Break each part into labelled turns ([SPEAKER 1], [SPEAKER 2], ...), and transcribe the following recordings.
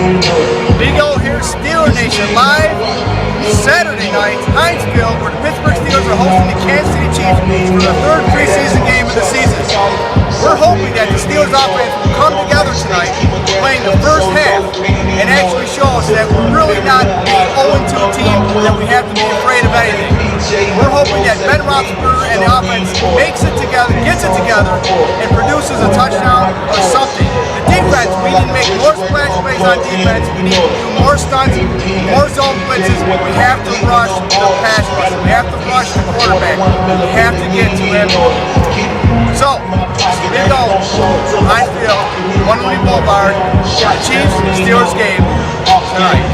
[SPEAKER 1] Big O here, Steeler Nation live, Saturday night, Hinesville, where the Pittsburgh Steelers are hosting the Kansas City Chiefs for the third preseason game of the season. We're hoping that the Steelers offense will come together tonight, playing the first half, and actually show us that we're really not a 0-2 team, that we have to be afraid of anything. We're hoping that Ben Roethlisberger and the offense makes it together, gets it together, and produces a touchdown or something. The defense, we need to make more splash plays on defense. We need to do more stunts, more zone blitzes. We have to rush the pass rush. We have to rush the quarterback. We have to get to everyone. So, Big O, Hinesville, Wonderly Boulevard, the Chiefs Steelers game tonight.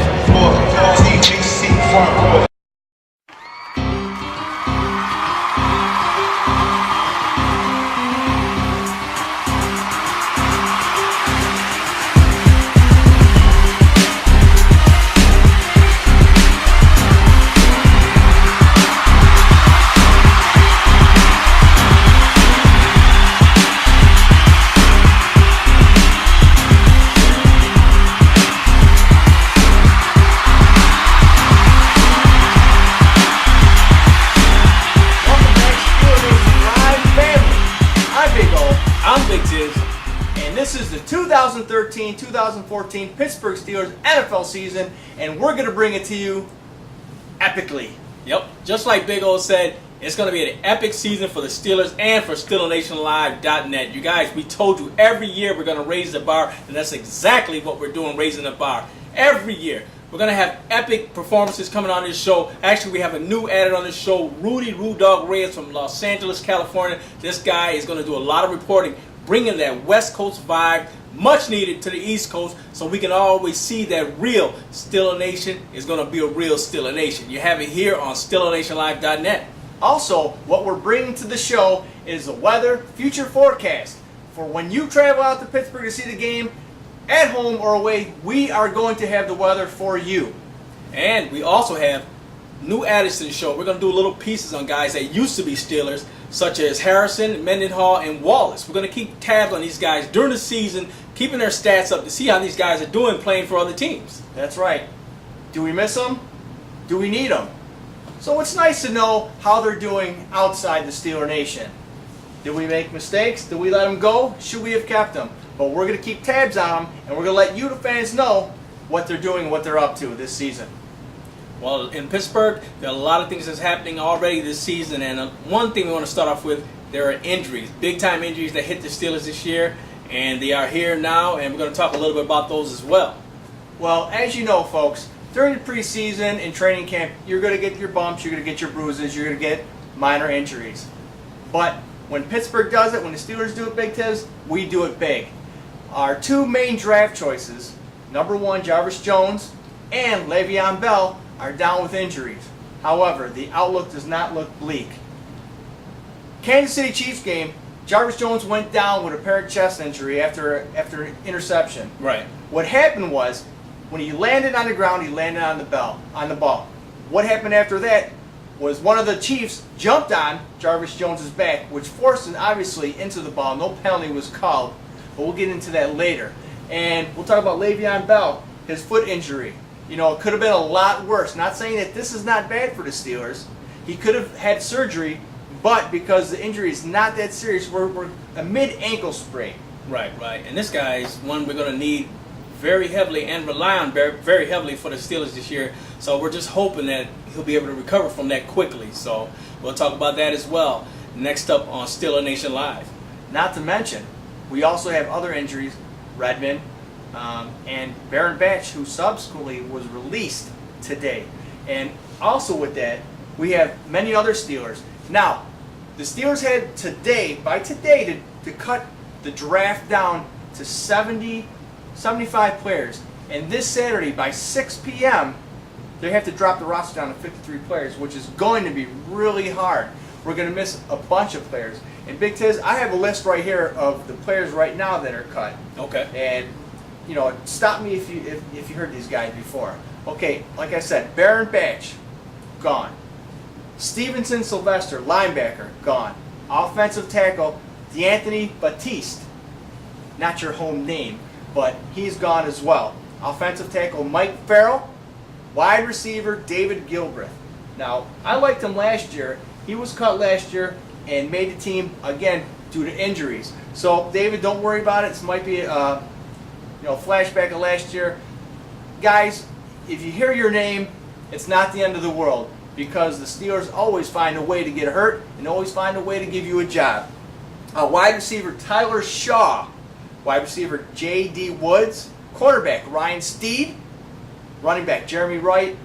[SPEAKER 1] This is the 2013-2014 Pittsburgh Steelers NFL season, and we're going to bring it to you epically.
[SPEAKER 2] Yep, just like Big O said, it's going to be an epic season for the Steelers and for SteelerNationLive.net. You guys, we told you every year we're going to raise the bar, and that's exactly what we're doing, raising the bar. Every year. We're going to have epic performances coming on this show. Actually, we have a new added on this show, Rudy-RudeDog Reyes from Los Angeles, California. This guy is going to do a lot of reporting, bringing that West Coast vibe, much needed, to the East Coast, so we can always see that real Steeler Nation is going to be a real Steeler Nation. You have it here on SteelerNationLive.net.
[SPEAKER 1] Also, what we're bringing to the show is the weather future forecast. For when you travel out to Pittsburgh to see the game, at home or away, we are going to have the weather for you.
[SPEAKER 2] And we also have new additions to the show. We're going to do little pieces on guys that used to be Steelers, such as Harrison, Mendenhall, and Wallace. We're going to keep tabs on these guys during the season, keeping their stats up to see how these guys are doing playing for other teams.
[SPEAKER 1] That's right. Do we miss them? Do we need them? So it's nice to know how they're doing outside the Steeler Nation. Did we make mistakes? Did we let them go? Should we have kept them? But we're going to keep tabs on them, and we're going to let you, the fans, know what they're doing and what they're up to this season.
[SPEAKER 2] Well, in Pittsburgh, there are a lot of things that's happening already this season, and one thing we want to start off with, there are injuries, big-time injuries that hit the Steelers this year, and they are here now, and we're going to talk a little bit about those as well.
[SPEAKER 1] Well, as you know, folks, during the preseason and training camp, you're going to get your bumps, you're going to get your bruises, you're going to get minor injuries. But when Pittsburgh does it, when the Steelers do it big, Tiz, we do it big. Our two main draft choices, number one, Jarvis Jones, and Le'Veon Bell, are down with injuries. However, the outlook does not look bleak. Kansas City Chiefs game, Jarvis Jones went down with apparent chest injury after an interception.
[SPEAKER 2] Right.
[SPEAKER 1] What happened was, when he landed on the ground, he landed on the ball. What happened after that was one of the Chiefs jumped on Jarvis Jones' back, which forced him obviously into the ball. No penalty was called, but we'll get into that later. And we'll talk about Le'Veon Bell, his foot injury. You know, it could have been a lot worse. Not saying that this is not bad for the Steelers. He could have had surgery, but because the injury is not that serious, we're a mid-ankle sprain.
[SPEAKER 2] Right, right. And this guy is one we're going to need very heavily and rely on very heavily for the Steelers this year. So we're just hoping that he'll be able to recover from that quickly. So we'll talk about that as well next up on Steeler Nation Live.
[SPEAKER 1] Not to mention, we also have other injuries, Redmond, and Baron Batch, who subsequently was released today. And also with that, we have many other Steelers. Now, the Steelers had by today, to cut the draft down to 75 players. And this Saturday, by 6 p.m., they have to drop the roster down to 53 players, which is going to be really hard. We're going to miss a bunch of players. And Big Tiz, I have a list right here of the players right now that are cut.
[SPEAKER 2] Okay.
[SPEAKER 1] And, you know, stop me if you heard these guys before. Okay, like I said, Baron Batch, gone. Stevenson Sylvester, linebacker, gone. Offensive tackle, DeAnthony Batiste, not your home name, but he's gone as well. offensive tackle Mike Farrell, wide receiver David Gilbreth. Now, I liked him last year. He was cut last year and made the team again due to injuries. So, David, don't worry about it. This might be a flashback of last year. Guys, if you hear your name, it's not the end of the world, because the Steelers always find a way to get hurt and always find a way to give you a job. Wide receiver Tyler Shaw, wide receiver J.D. Woods, quarterback Ryan Steed, running back Jeremy Wright,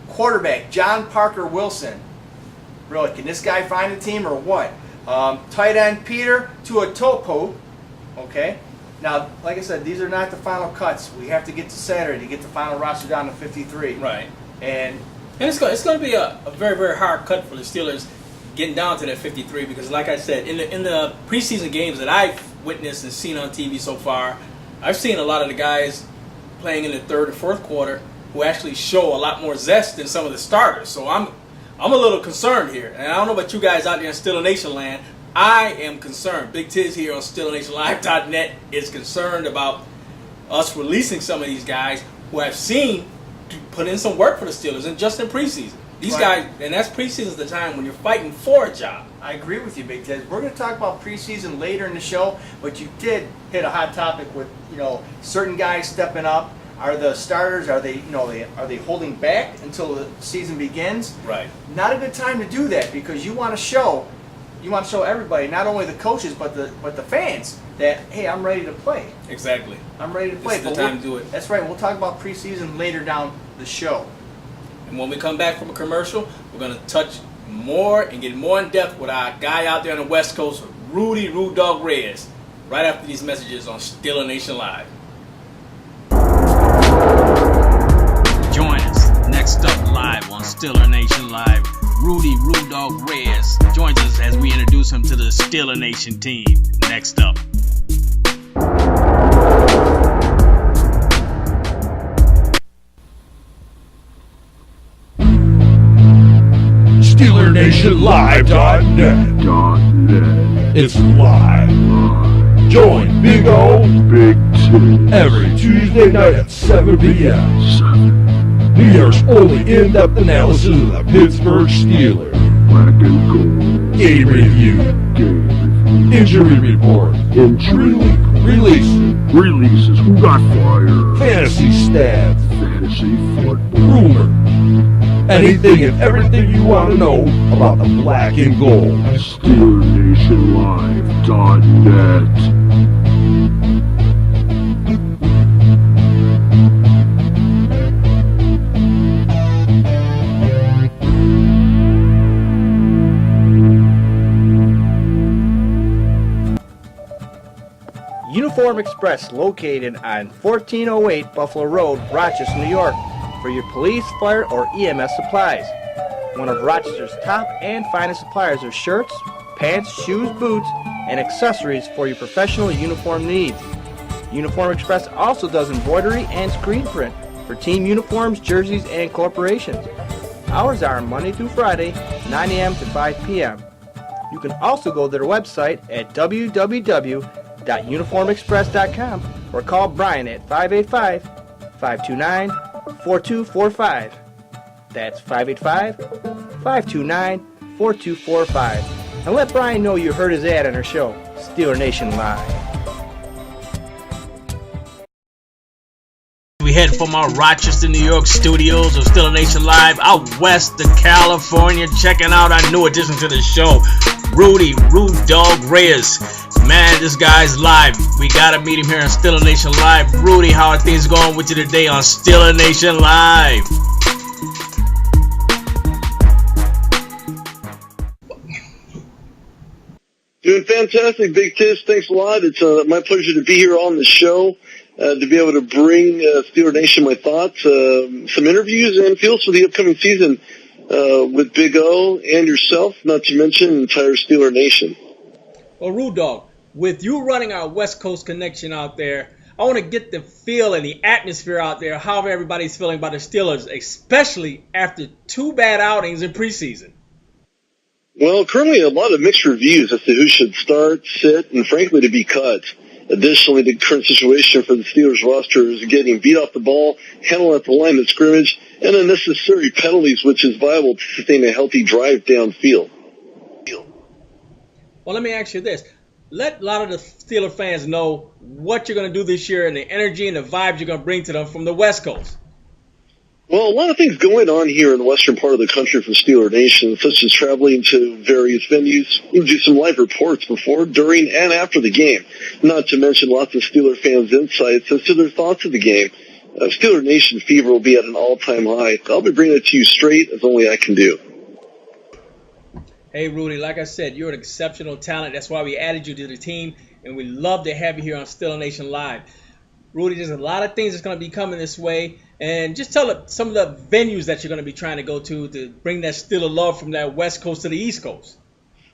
[SPEAKER 1] quarterback John Parker Wilson. Really, can this guy find a team or what? Tight end Peter Tuatopo. Okay. Now, like I said, these are not the final cuts. We have to get to Saturday to get the final roster down to 53.
[SPEAKER 2] Right.
[SPEAKER 1] And
[SPEAKER 2] it's going to be a very, very hard cut for the Steelers getting down to that 53, because, like I said, in the preseason games that I've witnessed and seen on TV so far, I've seen a lot of the guys playing in the third or fourth quarter who actually show a lot more zest than some of the starters. So I'm a little concerned here. And I don't know about you guys out there in Steeler Nation land. I am concerned. Big Tiz here on SteelerNationLive.net is concerned about us releasing some of these guys who I've seen put in some work for the Steelers, and just in preseason. These guys, and that's preseason's the time when you're fighting for a job.
[SPEAKER 1] I agree with you, Big Tiz. We're going to talk about preseason later in the show, but you did hit a hot topic with certain guys stepping up. Are the starters, are they holding back until the season begins?
[SPEAKER 2] Right.
[SPEAKER 1] Not a good time to do that, because you want to show everybody, not only the coaches but the fans, that hey, I'm ready to play.
[SPEAKER 2] Exactly.
[SPEAKER 1] I'm ready to play.
[SPEAKER 2] This is the time to do it.
[SPEAKER 1] That's right. We'll talk about preseason later down the show.
[SPEAKER 2] And when we come back from a commercial, we're going to touch more and get more in depth with our guy out there on the West Coast, Rudy-RudeDog Reyes, right after these messages on Steeler Nation Live. Join us next up live on Steeler Nation Live. Rudy-RudeDog Reyes joins us as we introduce him to the Steeler Nation team. Next up.
[SPEAKER 3] SteelerNationLive.net. It's live. Join Big O, Big T every Tuesday night at 7 p.m. New York's only in-depth analysis of the Pittsburgh Steelers. Black and gold. Game review. Injury report. Releases. Who got fired? Fantasy stats. Fantasy football. Rumor. Anything and everything you want to know about the black and gold. SteelerNationLive.net.
[SPEAKER 1] Uniform Express, located on 1408 Buffalo Road, Rochester, New York, for your police, fire, or EMS supplies. One of Rochester's top and finest suppliers of shirts, pants, shoes, boots, and accessories for your professional uniform needs. Uniform Express also does embroidery and screen print for team uniforms, jerseys, and corporations. Hours are Monday through Friday, 9 a.m. to 5 p.m. You can also go to their website at www.uniformexpress.com or call Brian at 585-529-4245. That's 585-529-4245. And let Brian know you heard his ad on our show, Steeler Nation Live.
[SPEAKER 2] We head from our Rochester, New York studios of Steeler Nation Live out west to California, checking out our new addition to the show, Rudy-RudeDog Reyes. Man, this guy's live. We gotta meet him here on Steeler Nation Live. Rudy, how are things going with you today on Steeler Nation Live?
[SPEAKER 4] Doing fantastic, Big Tiz. Thanks a lot. It's my pleasure to be here on the show, to be able to bring Steeler Nation my thoughts, some interviews, and feels for the upcoming season with Big O and yourself, not to mention entire Steeler Nation.
[SPEAKER 2] Well, Rude Dog, with you running our West Coast connection out there, I want to get the feel and the atmosphere out there, how everybody's feeling about the Steelers, especially after two bad outings in preseason.
[SPEAKER 4] Well, currently a lot of mixed reviews as to who should start, sit, and frankly to be cut. Additionally, the current situation for the Steelers roster is getting beat off the ball, handled at the line of scrimmage, and unnecessary penalties, which is viable to sustain a healthy drive downfield.
[SPEAKER 2] Well, let me ask you this. Let a lot of the Steeler fans know what you're going to do this year and the energy and the vibes you're going to bring to them from the West Coast.
[SPEAKER 4] Well, a lot of things going on here in the western part of the country for Steeler Nation, such as traveling to various venues. We'll do some live reports before, during, and after the game. Not to mention lots of Steeler fans' insights as to their thoughts of the game. Steeler Nation fever will be at an all-time high. I'll be bringing it to you straight as only I can do.
[SPEAKER 2] Hey, Rudy, like I said, you're an exceptional talent. That's why we added you to the team, and we love to have you here on Steeler Nation Live. Rudy, there's a lot of things that's going to be coming this way. And just tell us some of the venues that you're going to be trying to go to bring that Steeler love from that West Coast to the East Coast.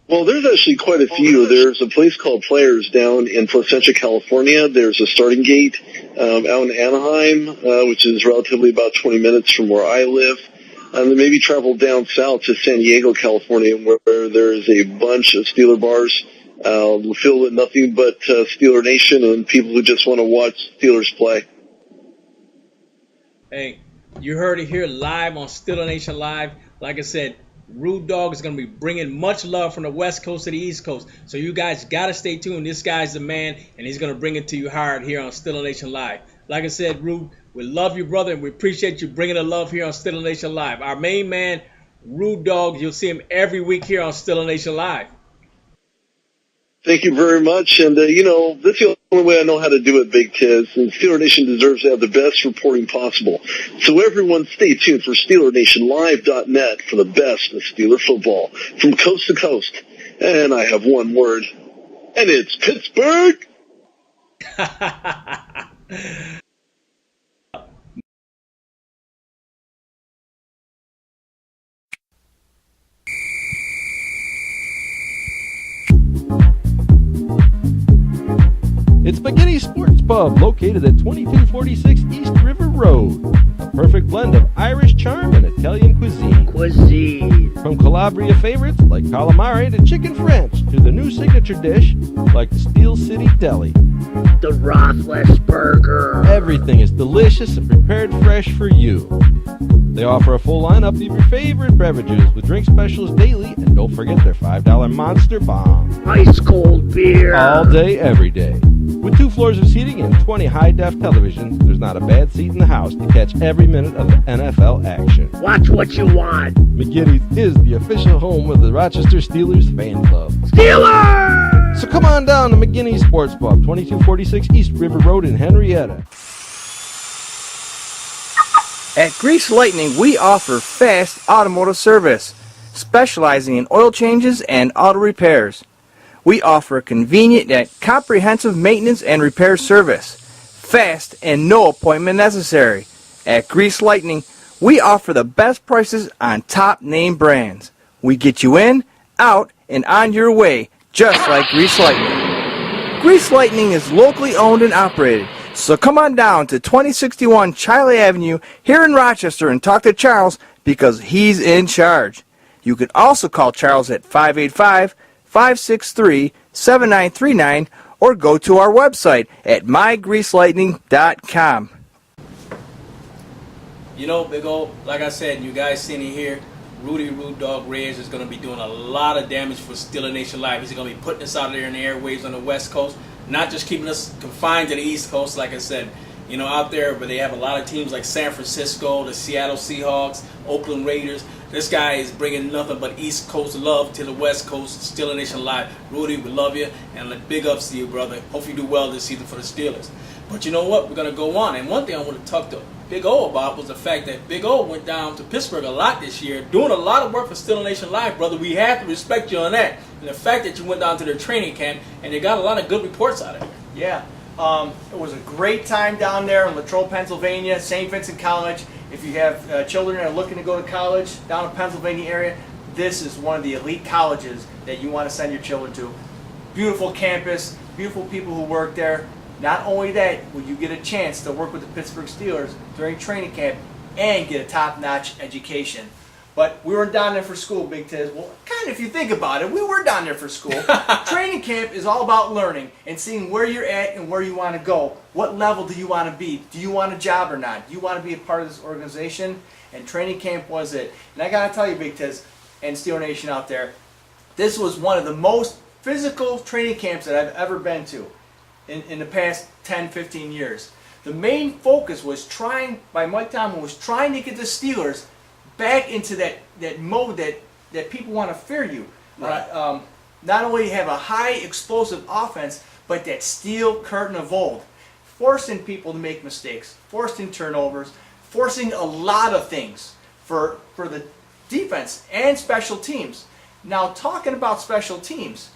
[SPEAKER 4] Well, there's actually quite a few. There's a place called Players down in Placentia, California. There's a Starting Gate out in Anaheim, which is relatively about 20 minutes from where I live. And then maybe travel down south to San Diego, California, where there's a bunch of Steeler bars filled with nothing but Steeler Nation and people who just want to watch Steelers play.
[SPEAKER 2] Hey, you heard it here live on Steeler Nation Live. Like I said, RudeDog is going to be bringing much love from the West Coast to the East Coast. So you guys got to stay tuned. This guy's the man, and he's going to bring it to you hard here on Steeler Nation Live. Like I said, Rude, we love you, brother, and we appreciate you bringing the love here on Steeler Nation Live. Our main man, RudeDog, you'll see him every week here on Steeler Nation Live.
[SPEAKER 4] Thank you very much. And, this is the only way I know how to do it, Big Tiz. And Steeler Nation deserves to have the best reporting possible. So everyone stay tuned for SteelerNationLive.net for the best of Steeler football from coast to coast. And I have one word, and it's Pittsburgh.
[SPEAKER 3] It's McGinnis Sports Pub, located at 2246 East River Road. A perfect blend of Irish charm and Italian cuisine. From Calabria favorites like calamari to chicken French to the new signature dish like the Steel City Deli.
[SPEAKER 5] The Rothless Burger.
[SPEAKER 3] Everything is delicious and prepared fresh for you. They offer a full lineup of your favorite beverages with drink specials daily, and don't forget their $5 Monster Bomb.
[SPEAKER 5] Ice cold beer.
[SPEAKER 3] All day, every day. With 2 floors of seating and 20 high-def televisions, there's not a bad seat in the house to catch every minute of the NFL action.
[SPEAKER 5] Watch what you want.
[SPEAKER 3] McGinnis is the official home of the Rochester Steelers fan club.
[SPEAKER 5] Steelers!
[SPEAKER 3] So come on down to McGinnis Sports Pub, 2246 East River Road in Henrietta.
[SPEAKER 6] At Grease Lightning, we offer fast automotive service, specializing in oil changes and auto repairs. We offer convenient yet comprehensive maintenance and repair service, fast and no appointment necessary. At Grease Lightning, we offer the best prices on top name brands. We get you in, out, and on your way, just like Grease Lightning. Grease Lightning is locally owned and operated. So come on down to 2061 Chiley Avenue here in Rochester and talk to Charles because he's in charge. You can also call Charles at 585-563-7939 or go to our website at mygreaselightning.com.
[SPEAKER 2] You know, Big O, like I said, you guys seen it here. Rudy-RudeDog Reyes is going to be doing a lot of damage for Steeler Nation Live. He's going to be putting us out there in the airwaves on the West Coast, not just keeping us confined to the East Coast, like I said. You know, out there, but they have a lot of teams like San Francisco, the Seattle Seahawks, Oakland Raiders. This guy is bringing nothing but East Coast love to the West Coast. Steeler Nation Live. Rudy, we love you, and big ups to you, brother. Hope you do well this season for the Steelers. But you know what? We're going to go on. And one thing I want to talk to Big O about was the fact that Big O went down to Pittsburgh a lot this year, doing a lot of work for Steeler Nation Live, brother. We have to respect you on that. And the fact that you went down to their training camp, and they got a lot of good reports out of it.
[SPEAKER 7] Yeah. It was a great time down there in Latrobe, Pennsylvania, St. Vincent College. If you have children that are looking to go to college down in the Pennsylvania area, this is one of the elite colleges that you want to send your children to. Beautiful campus, beautiful people who work there. Not only that, will you get a chance to work with the Pittsburgh Steelers during training camp and get a top-notch education. But we weren't down there for school, Big Tiz. Well, kind of if you think about it, we were down there for school. Training camp is all about learning and seeing where you're at and where you want to go. What level do you want to be? Do you want a job or not? Do you want to be a part of this organization? And training camp was it. And I got to tell you, Big Tiz and Steeler Nation out there, this was one of the most physical training camps that I've ever been to in the past 10, 15 years. The main focus was Mike Tomlin was trying to get the Steelers back into that mode that people want to fear you.
[SPEAKER 2] Right.
[SPEAKER 7] Not only have a high explosive offense, but that steel curtain of old. Forcing people to make mistakes, forcing turnovers, forcing a lot of things for the defense and special teams. Now, talking about special teams,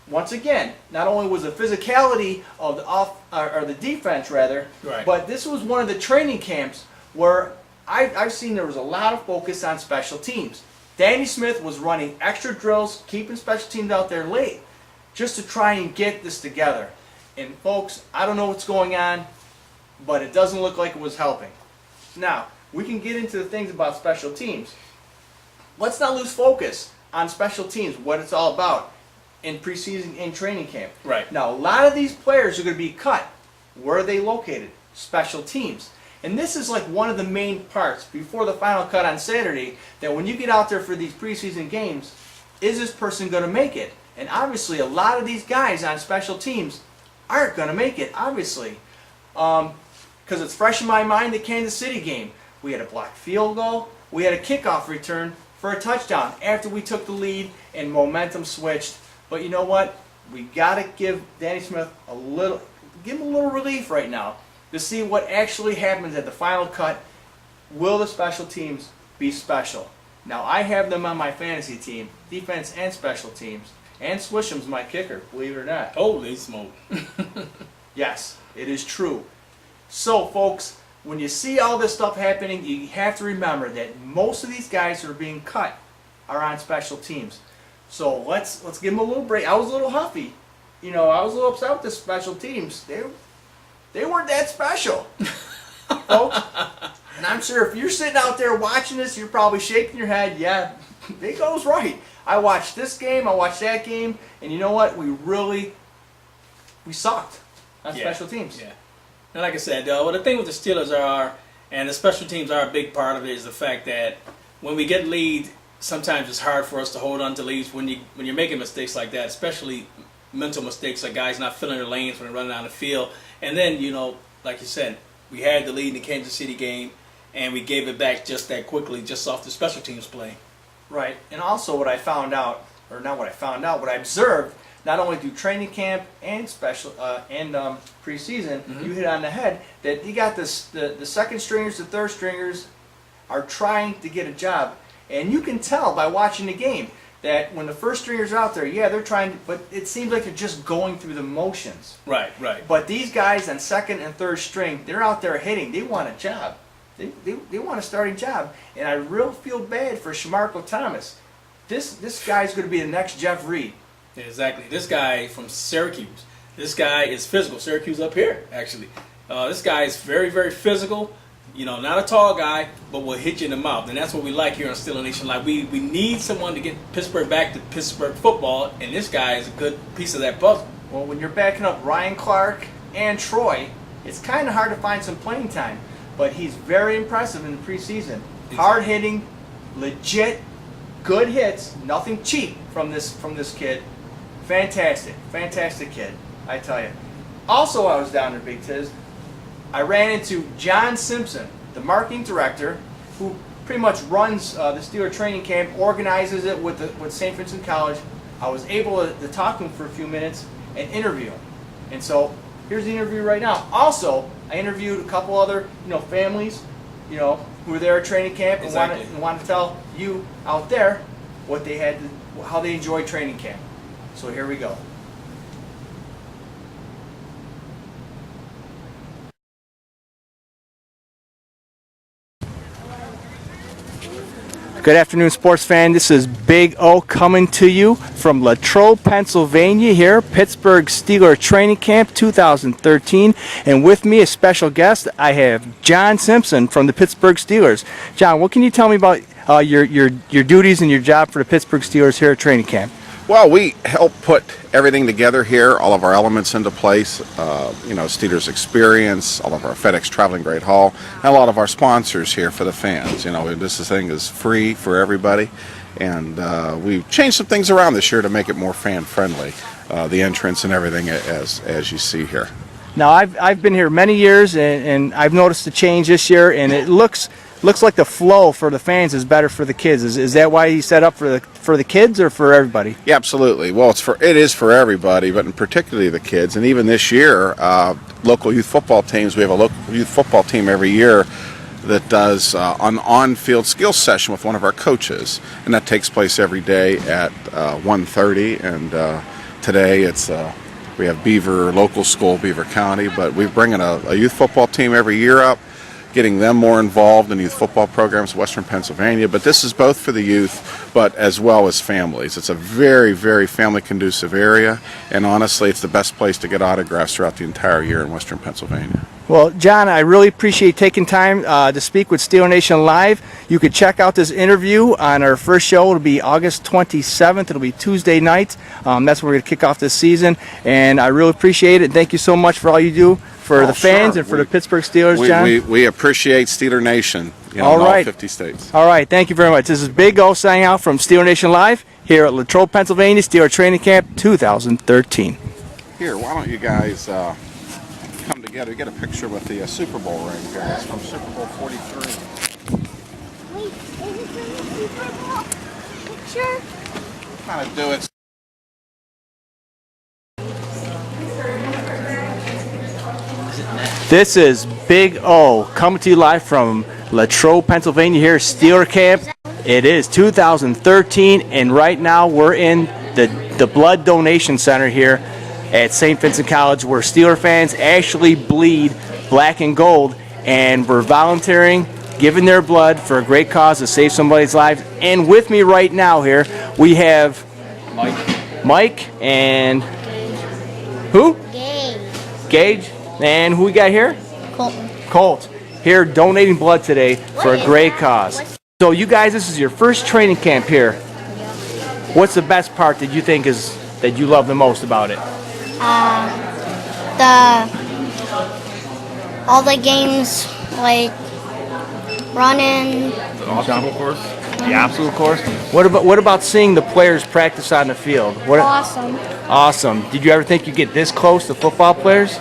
[SPEAKER 7] once again, not only was the physicality of the defense rather,
[SPEAKER 2] Right.
[SPEAKER 7] but this was one of the training camps where I've seen there was a lot of focus on special teams. Danny Smith was running extra drills, keeping special teams out there late, just to try and get this together. And folks, I don't know what's going on, but it doesn't look like it was helping. Now, we can get into the things about special teams. Let's not lose focus on special teams, what it's all about in preseason and training camp.
[SPEAKER 2] Right.
[SPEAKER 7] Now, a lot of these players are going to be cut. Where are they located? Special teams. And this is like one of the main parts before the final cut on Saturday, that when you get out there for these preseason games, is this person going to make it? And obviously a lot of these guys on special teams aren't going to make it, obviously. Because it's fresh in my mind, the Kansas City game. We had a blocked field goal. We had a kickoff return for a touchdown after we took the lead and momentum switched. But you know what? We got to give Danny Smith give him a little relief right now to see what actually happens at the final cut. Will the special teams be special? Now, I have them on my fantasy team, defense and special teams, and Swisham's my kicker, believe it or not.
[SPEAKER 2] Holy smoke.
[SPEAKER 7] Yes, it is true. So, folks, when you see all this stuff happening, you have to remember that most of these guys who are being cut are on special teams. So let's give them a little break. I was a little huffy. I was a little upset with the special teams. They weren't that special, folks. And I'm sure if you're sitting out there watching this, you're probably shaking your head. Yeah, Big O's right. I watched this game, I watched that game, and you know what? We sucked on special teams.
[SPEAKER 2] Yeah. And like I said, the thing with the Steelers and the special teams are a big part of it, is the fact that when we get lead, sometimes it's hard for us to hold on to leads when you're making mistakes like that, especially mental mistakes, like guys not filling their lanes when they're running down the field. And then, like you said, we had the lead in the Kansas City game, and we gave it back just that quickly, just off the special teams play.
[SPEAKER 7] Right. And also what I found out, or not what I found out, what I observed, not only through training camp and preseason, you hit on the head, that you got the second stringers, the third stringers are trying to get a job. And you can tell by watching the game that when the first stringers are out there, yeah, they're trying to, but it seems like they're just going through the motions.
[SPEAKER 2] Right.
[SPEAKER 7] But these guys on second and third string, they're out there hitting. They want a job. They want a starting job. And I really feel bad for Shamarko Thomas. This guy's going to be the next Jeff Reed.
[SPEAKER 2] Yeah, exactly. This guy from Syracuse. This guy is physical. Syracuse up here, actually. This guy is very, very physical. Not a tall guy, but will hit you in the mouth. And that's what we like here on Steeler Nation Live. We need someone to get Pittsburgh back to Pittsburgh football, and this guy is a good piece of that puzzle.
[SPEAKER 7] Well, when you're backing up Ryan Clark and Troy, it's kind of hard to find some playing time. But he's very impressive in the preseason.
[SPEAKER 2] Exactly.
[SPEAKER 7] Hard hitting, legit, good hits, nothing cheap from this kid. Fantastic kid, I tell you. Also, I was down there, Big Tiz. I ran into John Simpson, the marketing director, who pretty much runs the Steeler training camp, organizes it with St. Vincent College. I was able to talk to him for a few minutes and interview him. And so here's the interview right now. Also, I interviewed a couple other families, who were there at training camp and
[SPEAKER 2] Exactly.
[SPEAKER 7] wanted to tell you out there how they enjoyed training camp. So here we go. Good afternoon, sports fan. This is Big O coming to you from Latrobe, Pennsylvania here, Pittsburgh Steelers Training Camp 2013. And with me, a special guest, I have John Simpson from the Pittsburgh Steelers. John, what can you tell me about
[SPEAKER 6] your duties and your job for the Pittsburgh Steelers here at training camp?
[SPEAKER 8] Well, we help put everything together here, all of our elements into place, Steelers experience, all of our FedEx Traveling Great Hall, and a lot of our sponsors here for the fans. This thing is free for everybody, and we've changed some things around this year to make it more fan-friendly, the entrance and everything as you see here.
[SPEAKER 6] Now, I've been here many years, and I've noticed a change this year, and it looks like the flow for the fans is better for the kids. Is that why you set up for the kids or for everybody?
[SPEAKER 8] Yeah, absolutely. Well, it is for everybody, but in particularly the kids. And even this year, local youth football teams. We have a local youth football team every year that does an on-field skills session with one of our coaches, and that takes place every day at 1:30. And today we have Beaver local school, Beaver County, but we're bringing a youth football team every year up, getting them more involved in youth football programs in Western Pennsylvania. But this is both for the youth, but as well as families. It's a very, very family-conducive area, and honestly, it's the best place to get autographs throughout the entire year in Western Pennsylvania.
[SPEAKER 6] Well, John, I really appreciate taking time to speak with Steeler Nation Live. You can check out this interview on our first show. It'll be August 27th. It'll be Tuesday night. That's where we're going to kick off this season, and I really appreciate it. Thank you so much for all you do for the fans
[SPEAKER 8] sure.
[SPEAKER 6] and for the Pittsburgh Steelers, John.
[SPEAKER 8] We appreciate Steeler Nation in
[SPEAKER 6] all
[SPEAKER 8] all 50 states.
[SPEAKER 6] All right, thank you very much. This is Big O signing out from Steeler Nation Live here at Latrobe, Pennsylvania, Steeler Training Camp 2013.
[SPEAKER 8] Here, why don't you guys come together, get a picture with the Super Bowl ring here. It's from Super Bowl 43.
[SPEAKER 9] Wait, is it from the Super Bowl picture?
[SPEAKER 8] Kind of do it.
[SPEAKER 6] This is Big O coming to you live from Latrobe, Pennsylvania here, Steeler Camp. It is 2013, and right now we're in the Blood Donation Center here at St. Vincent College, where Steeler fans actually bleed black and gold, and we're volunteering, giving their blood for a great cause to save somebody's life. And with me right now here, we have Mike and who? Gage. And who we got here? Colt. Here donating blood today for a great cause. So you guys, this is your first training camp here. What's the best part that you think is that you love the most about it?
[SPEAKER 9] All the games, like running.
[SPEAKER 6] The obstacle course? The obstacle course? What about seeing the players practice on the field?
[SPEAKER 9] Awesome.
[SPEAKER 6] Awesome. Did you ever think you'd get this close to football players?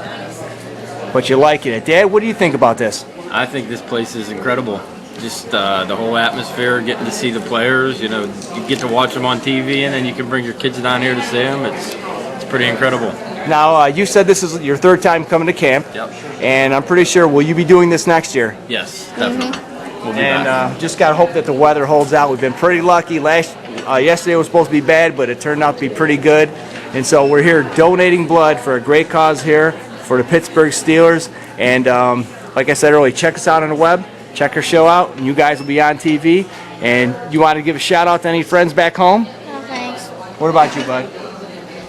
[SPEAKER 6] But you like it. Dad, what do you think about this?
[SPEAKER 10] I think this place is incredible. Just the whole atmosphere, getting to see the players. You get to watch them on TV, and then you can bring your kids down here to see them. It's pretty incredible.
[SPEAKER 6] Now, you said this is your third time coming to camp.
[SPEAKER 10] Yep.
[SPEAKER 6] And I'm pretty sure, will you be doing this next year?
[SPEAKER 10] Yes, definitely. We'll be
[SPEAKER 6] And
[SPEAKER 10] back.
[SPEAKER 6] just got to hope that the weather holds out. We've been pretty lucky. Yesterday was supposed to be bad, but it turned out to be pretty good. And so we're here donating blood for a great cause here for the Pittsburgh Steelers. And like I said earlier, check us out on the web. Check our show out, and you guys will be on TV. And you want to give a shout out to any friends back home?
[SPEAKER 9] No thanks.
[SPEAKER 6] What about you, bud?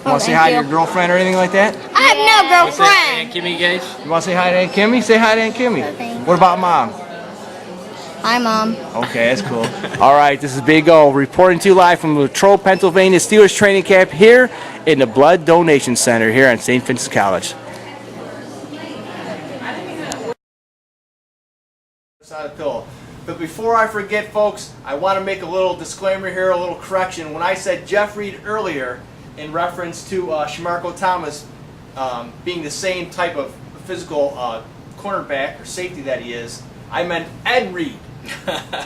[SPEAKER 6] Want to say hi to your girlfriend or anything like that?
[SPEAKER 9] I have no
[SPEAKER 10] What's that, Aunt
[SPEAKER 9] girlfriend.
[SPEAKER 10] Kimmy Gage?
[SPEAKER 6] You want to say hi to Aunt Kimmy? Say hi to Aunt Kimmy.
[SPEAKER 9] Okay.
[SPEAKER 6] What about Mom?
[SPEAKER 9] Hi, Mom.
[SPEAKER 6] Okay, that's cool. All right, this is Big O reporting to you live from Latrobe, Pennsylvania, Steelers training camp here in the Blood Donation Center here at St. Vincent College.
[SPEAKER 7] Side of the pillow. But before I forget, folks, I want to make a little disclaimer here, a little correction. When I said Jeff Reed earlier, in reference to Shamarko Thomas being the same type of physical cornerback or safety that he is, I meant Ed Reed.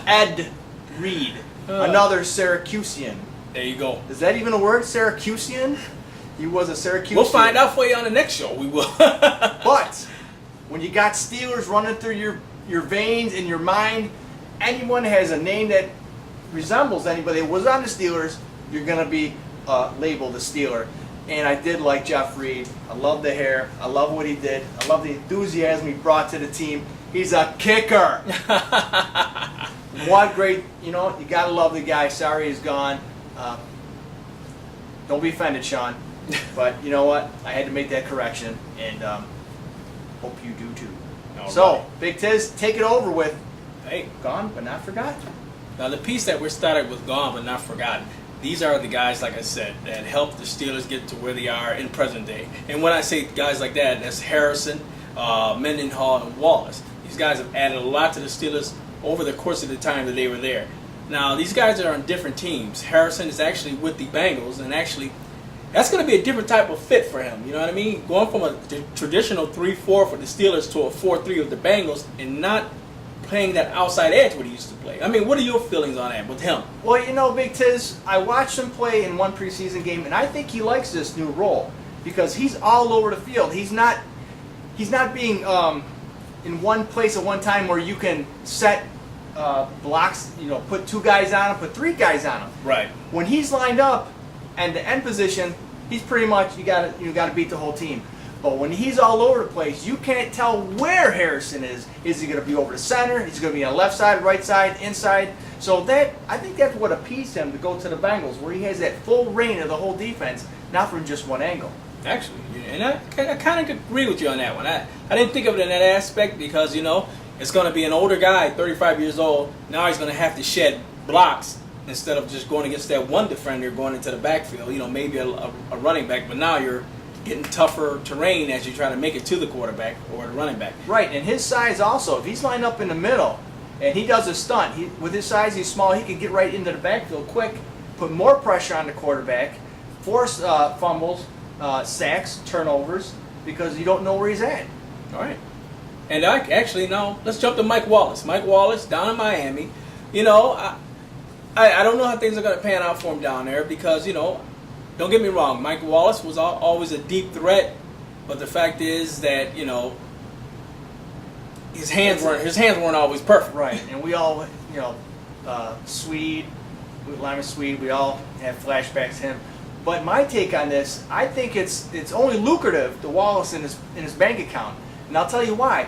[SPEAKER 7] Ed Reed, another Syracusean.
[SPEAKER 2] There you go.
[SPEAKER 7] Is that even a word, Syracusean? He was a Syracusean.
[SPEAKER 2] We'll find out for you on the next show. We will.
[SPEAKER 7] But when you got Steelers running through your veins and your mind, anyone has a name that resembles anybody that was on the Steelers, you're going to be labeled a Steeler. And I did like Jeff Reed. I love the hair. I love what he did. I love the enthusiasm he brought to the team. He's a kicker. What great, you got to love the guy. Sorry he's gone. Don't be offended, Sean. But you know what? I had to make that correction, and hope you do too.
[SPEAKER 2] All
[SPEAKER 7] So,
[SPEAKER 2] right.
[SPEAKER 7] Big Tiz, take it over with,
[SPEAKER 2] Hey,
[SPEAKER 7] gone but not forgotten.
[SPEAKER 2] Now, the piece that we're started with gone but not forgotten. These are the guys, like I said, that helped the Steelers get to where they are in present day. And when I say guys like that, that's Harrison, Mendenhall, and Wallace. These guys have added a lot to the Steelers over the course of the time that they were there. Now, these guys are on different teams. Harrison is actually with the Bengals, and actually, that's going to be a different type of fit for him. You know what I mean? Going from a traditional 3-4 for the Steelers to a 4-3 with the Bengals, and not playing that outside edge what he used to play. I mean, what are your feelings on that with him?
[SPEAKER 7] Well, you know, Big Tiz, I watched him play in one preseason game, and I think he likes this new role because he's all over the field. He's not being in one place at one time where you can set blocks. You know, put 2 guys on him, put 3 guys on him.
[SPEAKER 2] Right.
[SPEAKER 7] When he's lined up and the end position, he's pretty much you got to beat the whole team. But when he's all over the place, you can't tell where Harrison is. Is he going to be over the center? Is he going to be on the left side, right side, inside? So I think that's what appeased him to go to the Bengals, where he has that full reign of the whole defense, not from just one angle.
[SPEAKER 2] Actually, and I kind of agree with you on that one. I didn't think of it in that aspect because, you know, it's going to be an older guy, 35 years old. Now he's going to have to shed blocks instead of just going against that one defender going into the backfield. You know, maybe a running back, but now you're getting tougher terrain as you try to make it to the quarterback or the running back.
[SPEAKER 7] Right, and his size also. If he's lined up in the middle and he does a stunt, with his size, he's small, he can get right into the backfield quick, put more pressure on the quarterback, force fumbles, sacks, turnovers, because you don't know where he's at.
[SPEAKER 2] All right. And let's jump to Mike Wallace. Mike Wallace down in Miami. You know, I don't know how things are going to pan out for him down there because, you know, don't get me wrong, Mike Wallace was always a deep threat, but the fact is that, you know, his hands weren't always perfect.
[SPEAKER 7] Right, and we all, you know, Lyman Swede, we all have flashbacks to him. But my take on this, I think it's only lucrative to Wallace in his bank account, and I'll tell you why.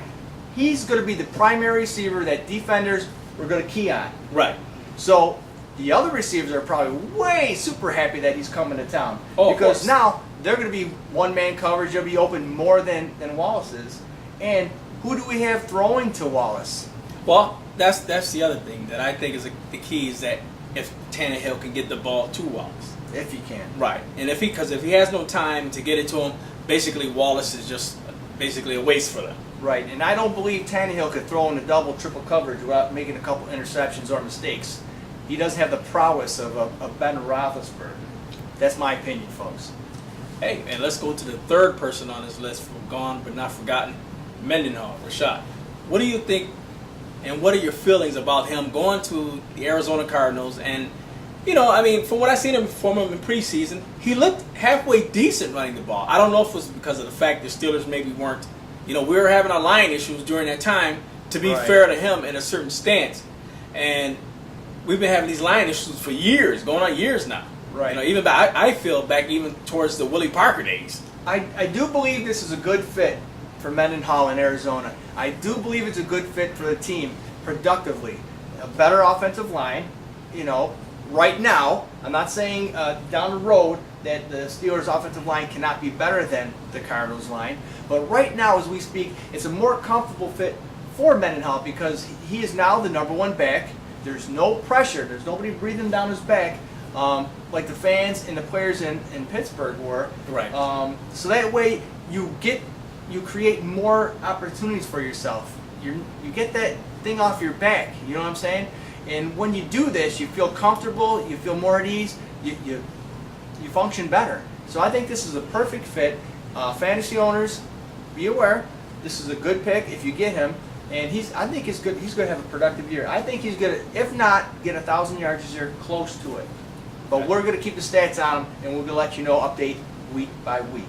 [SPEAKER 7] He's going to be the primary receiver that defenders were going to key on.
[SPEAKER 2] Right.
[SPEAKER 7] So the other receivers are probably way super happy that he's coming to town.
[SPEAKER 2] Oh,
[SPEAKER 7] because now they're going to be one-man coverage. They'll be open more than Wallace is. And who do we have throwing to Wallace?
[SPEAKER 2] Well, that's the other thing that I think is the key is that if Tannehill can get the ball to Wallace.
[SPEAKER 7] If he can.
[SPEAKER 2] Right. And if he has no time to get it to him, basically Wallace is just basically a waste for them.
[SPEAKER 7] Right. And I don't believe Tannehill could throw in a double, triple coverage without making a couple interceptions or mistakes. He doesn't have the prowess of Ben Roethlisberger. That's my opinion, folks.
[SPEAKER 2] Hey, and let's go to the third person on this list from gone but not forgotten, Mendenhall, Rashad. What do you think and what are your feelings about him going to the Arizona Cardinals? And, you know, I mean, from what I seen from him in preseason, he looked halfway decent running the ball. I don't know if it was because of the fact the Steelers maybe weren't, you know, we were having our line issues during that time, to be fair to him in a certain stance. And we've been having these line issues for years, going on years now.
[SPEAKER 7] Right.
[SPEAKER 2] You know, even I feel back even towards the Willie Parker days.
[SPEAKER 7] I do believe this is a good fit for Mendenhall in Arizona. I do believe it's a good fit for the team productively. A better offensive line, you know, right now. I'm not saying down the road that the Steelers' offensive line cannot be better than the Cardinals' line, but right now as we speak, it's a more comfortable fit for Mendenhall because he is now the #1 back. There's no pressure. There's nobody breathing down his back like the fans and the players in Pittsburgh were.
[SPEAKER 2] Right.
[SPEAKER 7] So that way you create more opportunities for yourself. You get that thing off your back. You know what I'm saying? And when you do this, you feel comfortable. You feel more at ease. You function better. So I think this is a perfect fit. Fantasy owners, be aware. This is a good pick if you get him. And I think he's good. He's going to have a productive year. I think he's going to, if not, get 1,000 yards this year, close to it. But we're going to keep the stats on him, and we're going to let you know update week by week.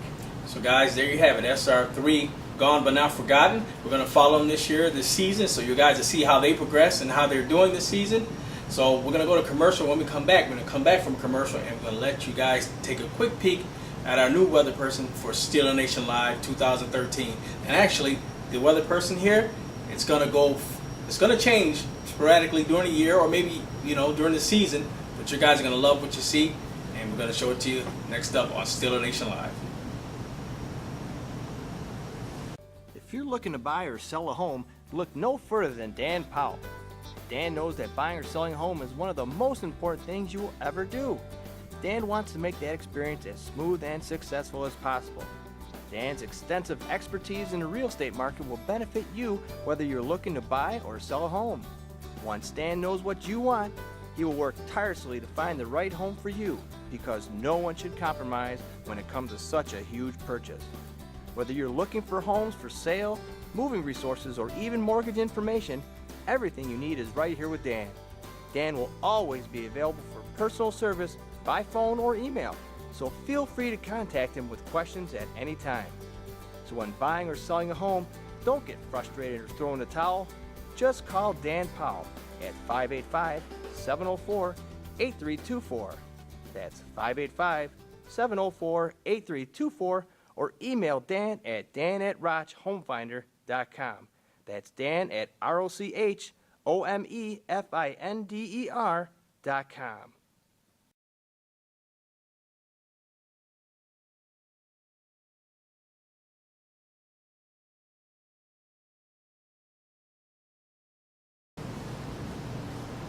[SPEAKER 2] So, guys, there you have it. SR3, gone but not forgotten. We're going to follow them this season, so you guys will see how they progress and how they're doing this season. So we're going to go to commercial. When we come back, we're going to come back from commercial, and we're going to let you guys take a quick peek at our new weather person for Steeler Nation Live 2013. And actually, the weather person here, it's going to change sporadically during the year or maybe, you know, during the season. But you guys are going to love what you see, and we're going to show it to you next up on Steeler Nation Live.
[SPEAKER 7] If you're looking to buy or sell a home, look no further than Dan Powell.
[SPEAKER 6] Dan knows that buying or selling a home is one of the most important things you will ever do. Dan wants to make that experience as smooth and successful as possible. Dan's extensive expertise in the real estate market will benefit you whether you're looking to buy or sell a home. Once Dan knows what you want, he will work tirelessly to find the right home for you, because no one should compromise when it comes to such a huge purchase. Whether you're looking for homes for sale, moving resources, or even mortgage information, everything you need is right here with Dan. Dan will always be available for personal service by phone or email, so feel free to contact him with questions at any time. So when buying or selling a home, don't get frustrated or throw in the towel. Just call Dan Powell at 585-704-8324. That's 585-704-8324, or email Dan at dan@rochhomefinder.com. That's Dan at ROCHOMEFINDER.com.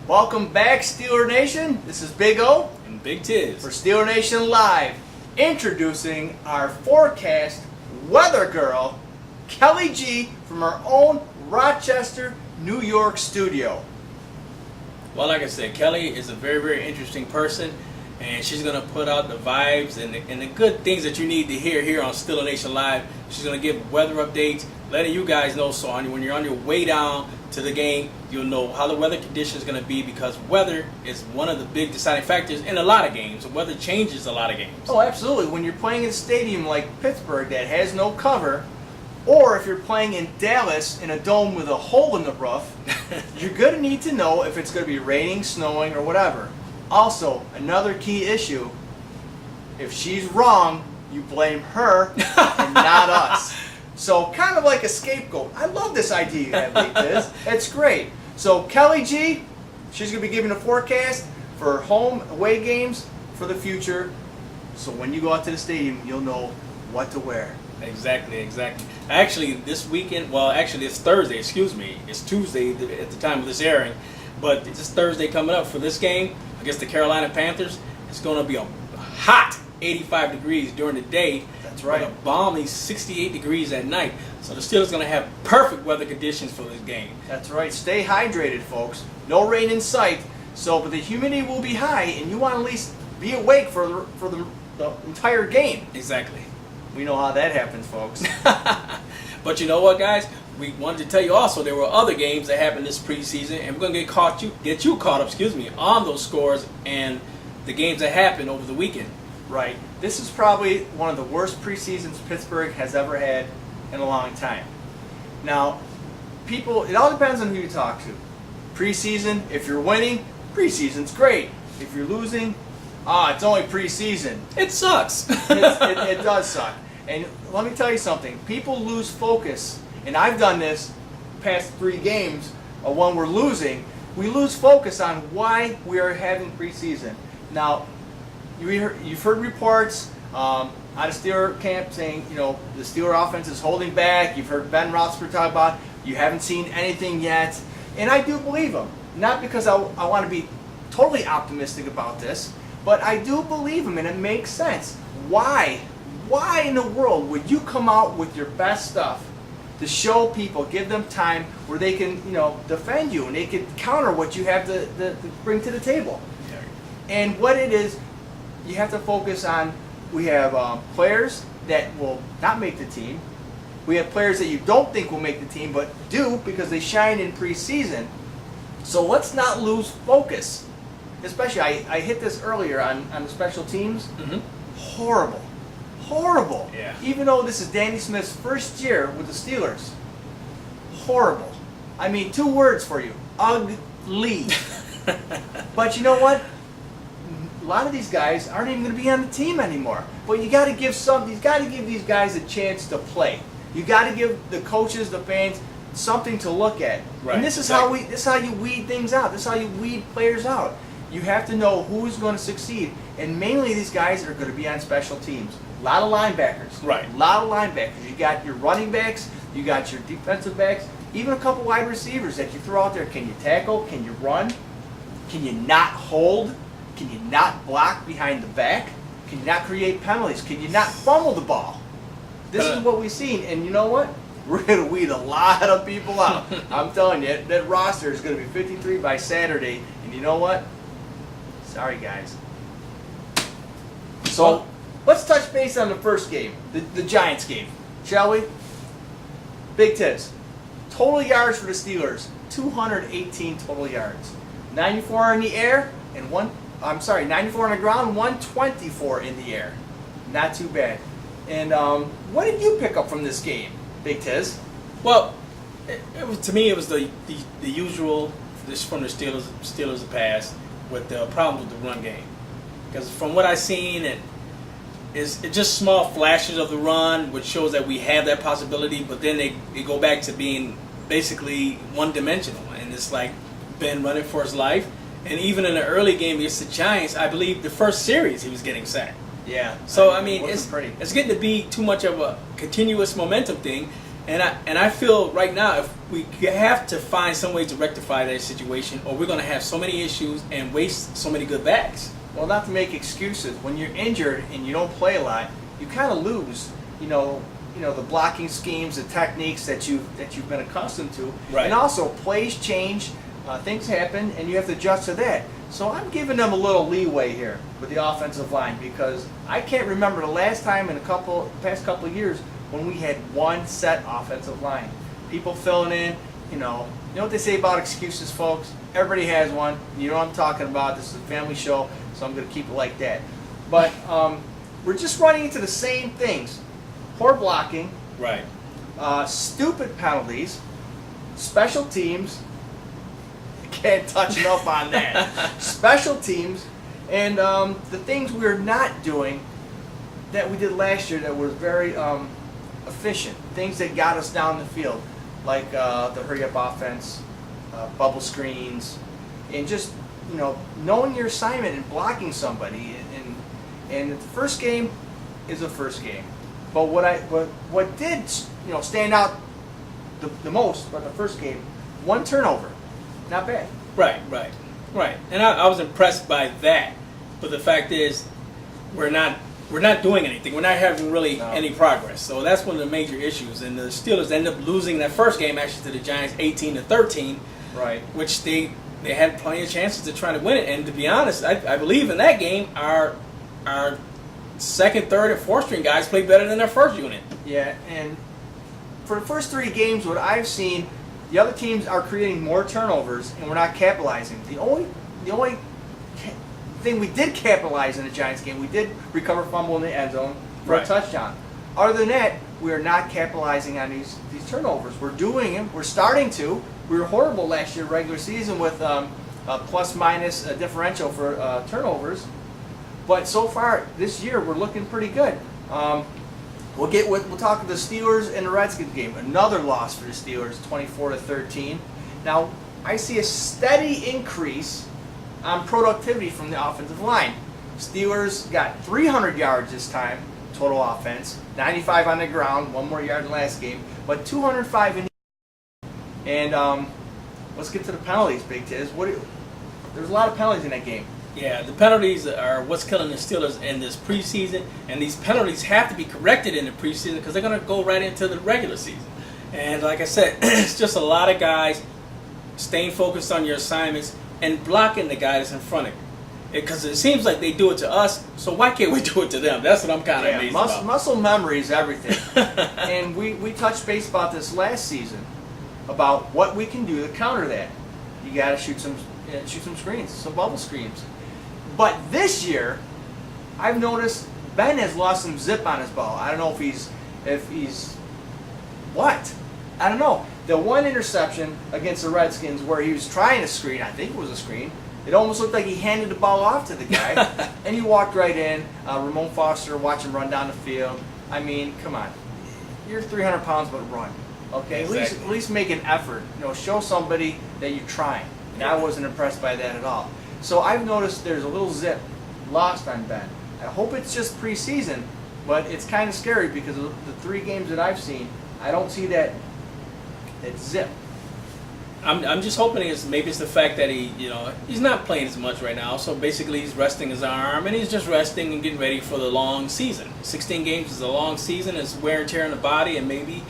[SPEAKER 7] Welcome back, Steeler Nation. This is Big O
[SPEAKER 2] And Big Tiz.
[SPEAKER 7] for Steeler Nation Live, introducing our forecast weather girl, Kelly G, from our own Rochester, New York studio.
[SPEAKER 2] Well, like I said, Kelly is a very, very interesting person, and she's going to put out the vibes and the good things that you need to hear here on Steeler Nation Live. She's going to give weather updates, letting you guys know, so when you're on your way down to the game, you'll know how the weather condition is going to be, because weather is one of the big deciding factors in a lot of games. Weather changes a lot of games.
[SPEAKER 7] Oh, absolutely. When you're playing in a stadium like Pittsburgh that has no cover, or if you're playing in Dallas in a dome with a hole in the roof, you're going to need to know if it's going to be raining, snowing, or whatever. Also, another key issue, if she's wrong, you blame her and not us. So kind of like a scapegoat. I love this idea you have, Big Tiz. It's great. So Kelly G, she's going to be giving a forecast for home away games for the future. So when you go out to the stadium, you'll know what to wear.
[SPEAKER 2] Exactly. Actually, this weekend, well, actually, it's Thursday, excuse me. It's Tuesday at the time of this airing. But this Thursday coming up for this game against the Carolina Panthers, it's going to be a hot 85 degrees during the day.
[SPEAKER 7] That's right.
[SPEAKER 2] But a balmy 68 degrees at night. So the Steelers are going to have perfect weather conditions for this game.
[SPEAKER 7] That's right. Stay hydrated, folks. No rain in sight. So, but the humidity will be high, and you want to at least be awake for the entire game.
[SPEAKER 2] Exactly.
[SPEAKER 7] We know how that happens, folks.
[SPEAKER 2] But you know what, guys? We wanted to tell you also there were other games that happened this preseason, and we're going to get you caught up, on those scores and the games that happened over the weekend.
[SPEAKER 7] Right. This is probably one of the worst preseasons Pittsburgh has ever had in a long time. Now, people, it all depends on who you talk to. Preseason, if you're winning, preseason's great. If you're losing, it's only preseason.
[SPEAKER 2] It sucks.
[SPEAKER 7] It does suck. And let me tell you something. People lose focus, and I've done this past 3 games when we're losing. We lose focus on why we are having preseason. Now, you've heard reports out of Steeler camp saying, the Steeler offense is holding back. You've heard Ben Roethlisberger talk about you haven't seen anything yet. And I do believe him. Not because I want to be totally optimistic about this, but I do believe him, and it makes sense. Why in the world would you come out with your best stuff to show people, give them time where they can, defend you and they can counter what you have to bring to the table? And what it is, you have to focus on. We have players that will not make the team. We have players that you don't think will make the team, but do because they shine in preseason. So let's not lose focus. Especially, I hit this earlier on the special teams.
[SPEAKER 2] Mm-hmm.
[SPEAKER 7] Horrible.
[SPEAKER 2] Yeah.
[SPEAKER 7] Even though this is Danny Smith's first year with the Steelers. Horrible. I mean, 2 words for you. Ugly. But you know what? A lot of these guys aren't even going to be on the team anymore. But you got to give these guys a chance to play. You got to give the coaches, the fans, something to look at.
[SPEAKER 2] Right.
[SPEAKER 7] And this is how you weed things out. This is how you weed players out. You have to know who's going to succeed. And mainly these guys are going to be on special teams. A lot of linebackers.
[SPEAKER 2] Right.
[SPEAKER 7] A lot of linebackers. You got your running backs You got your defensive backs, even a couple wide receivers that you throw out there. Can you tackle? Can you run? Can you not hold? Can you not block behind the back? Can you not create penalties? Can you not fumble the ball? This is what we've seen, and you know what? We're going to weed a lot of people out. I'm telling you, that roster is going to be 53 by Saturday, and you know what? Sorry, guys. So, let's touch base on the first game, the Giants game, shall we? Big Tiz. Total yards for the Steelers, 218 total yards. 94 in the air, and 94 on the ground, 124 in the air. Not too bad. And what did you pick up from this game, Big Tiz?
[SPEAKER 2] Well, it was, to me, it was the usual from the Steelers of past with the problems with the run game. Because from what I've seen, it's just small flashes of the run, which shows that we have that possibility, but then they go back to being basically one-dimensional. And it's like Ben running for his life. And even in the early game against the Giants, I believe the first series he was getting sacked.
[SPEAKER 7] Yeah.
[SPEAKER 2] So I mean, it's getting to be too much of a continuous momentum thing, and I feel right now if we have to find some way to rectify that situation, or we're going to have so many issues and waste so many good backs.
[SPEAKER 7] Well, not to make excuses, when you're injured and you don't play a lot, you kind of lose. The blocking schemes, the techniques that you've been accustomed to,
[SPEAKER 2] right.
[SPEAKER 7] And also plays change, things happen, and you have to adjust to that. So I'm giving them a little leeway here with the offensive line because I can't remember the last time in the past couple of years when we had one set offensive line. People filling in, you know what they say about excuses, folks? Everybody has one. You know what I'm talking about. This is a family show, so I'm going to keep it like that. But we're just running into the same things. Poor blocking.
[SPEAKER 2] Right.
[SPEAKER 7] Stupid penalties. Special teams. Can't touch enough on that. Special teams, and the things we're not doing that we did last year that were very efficient. Things that got us down the field, like the hurry-up offense, bubble screens, and just knowing your assignment and blocking somebody. And the first game is a first game. But what did stand out the most about the first game, one turnover. Not bad.
[SPEAKER 2] Right. And I was impressed by that. But the fact is, we're not doing anything. We're not having really any progress. So that's one of the major issues. And the Steelers end up losing that first game actually to the Giants 18-13.
[SPEAKER 7] Right.
[SPEAKER 2] Which they had plenty of chances to try to win it. And to be honest, I believe in that game our second, third, and fourth string guys played better than their first unit.
[SPEAKER 7] Yeah, and for the first three games, what I've seen, the other teams are creating more turnovers, and we're not capitalizing. The only thing we did capitalize in the Giants game, we did recover fumble in the end zone for a touchdown. Other than that, we are not capitalizing on these turnovers. We're doing them. We're starting to. We were horrible last year regular season with a plus-minus differential for turnovers. But so far this year, we're looking pretty good. We'll talk about the Steelers and the Redskins game. Another loss for the Steelers, 24-13. Now, I see a steady increase on productivity from the offensive line. Steelers got 300 yards this time, total offense, 95 on the ground, one more yard than last game, but 205 in the And let's get to the penalties, Big Tiz. There's a lot of penalties in that game.
[SPEAKER 2] Yeah, the penalties are what's killing the Steelers in this preseason, and these penalties have to be corrected in the preseason because they're going to go right into the regular season. And like I said, it's just a lot of guys staying focused on your assignments and blocking the guy that's in front of you. Because it seems like they do it to us, so why can't we do it to them? That's what I'm kind of amazed about.
[SPEAKER 7] Muscle memory is everything. And we touched base about this last season, about what we can do to counter that. You got to shoot some screens, some bubble screens. But this year, I've noticed Ben has lost some zip on his ball. I don't know if he's what? I don't know. The one interception against the Redskins where he was trying to screen, I think it was a screen, it almost looked like he handed the ball off to the guy, and he walked right in. Ramon Foster, watch him run down the field. I mean, come on. You're 300 pounds, but run. Okay,
[SPEAKER 2] exactly.
[SPEAKER 7] At least make an effort. Show somebody that you're trying. And I wasn't impressed by that at all. So I've noticed there's a little zip lost on Ben. I hope it's just preseason, but it's kind of scary because of the 3 games that I've seen. I don't see that that zip.
[SPEAKER 2] I'm just hoping maybe it's the fact that he's not playing as much right now. So basically, he's resting his arm, and he's just resting and getting ready for the long season. 16 games is a long season. It's wear and tear on the body, and maybe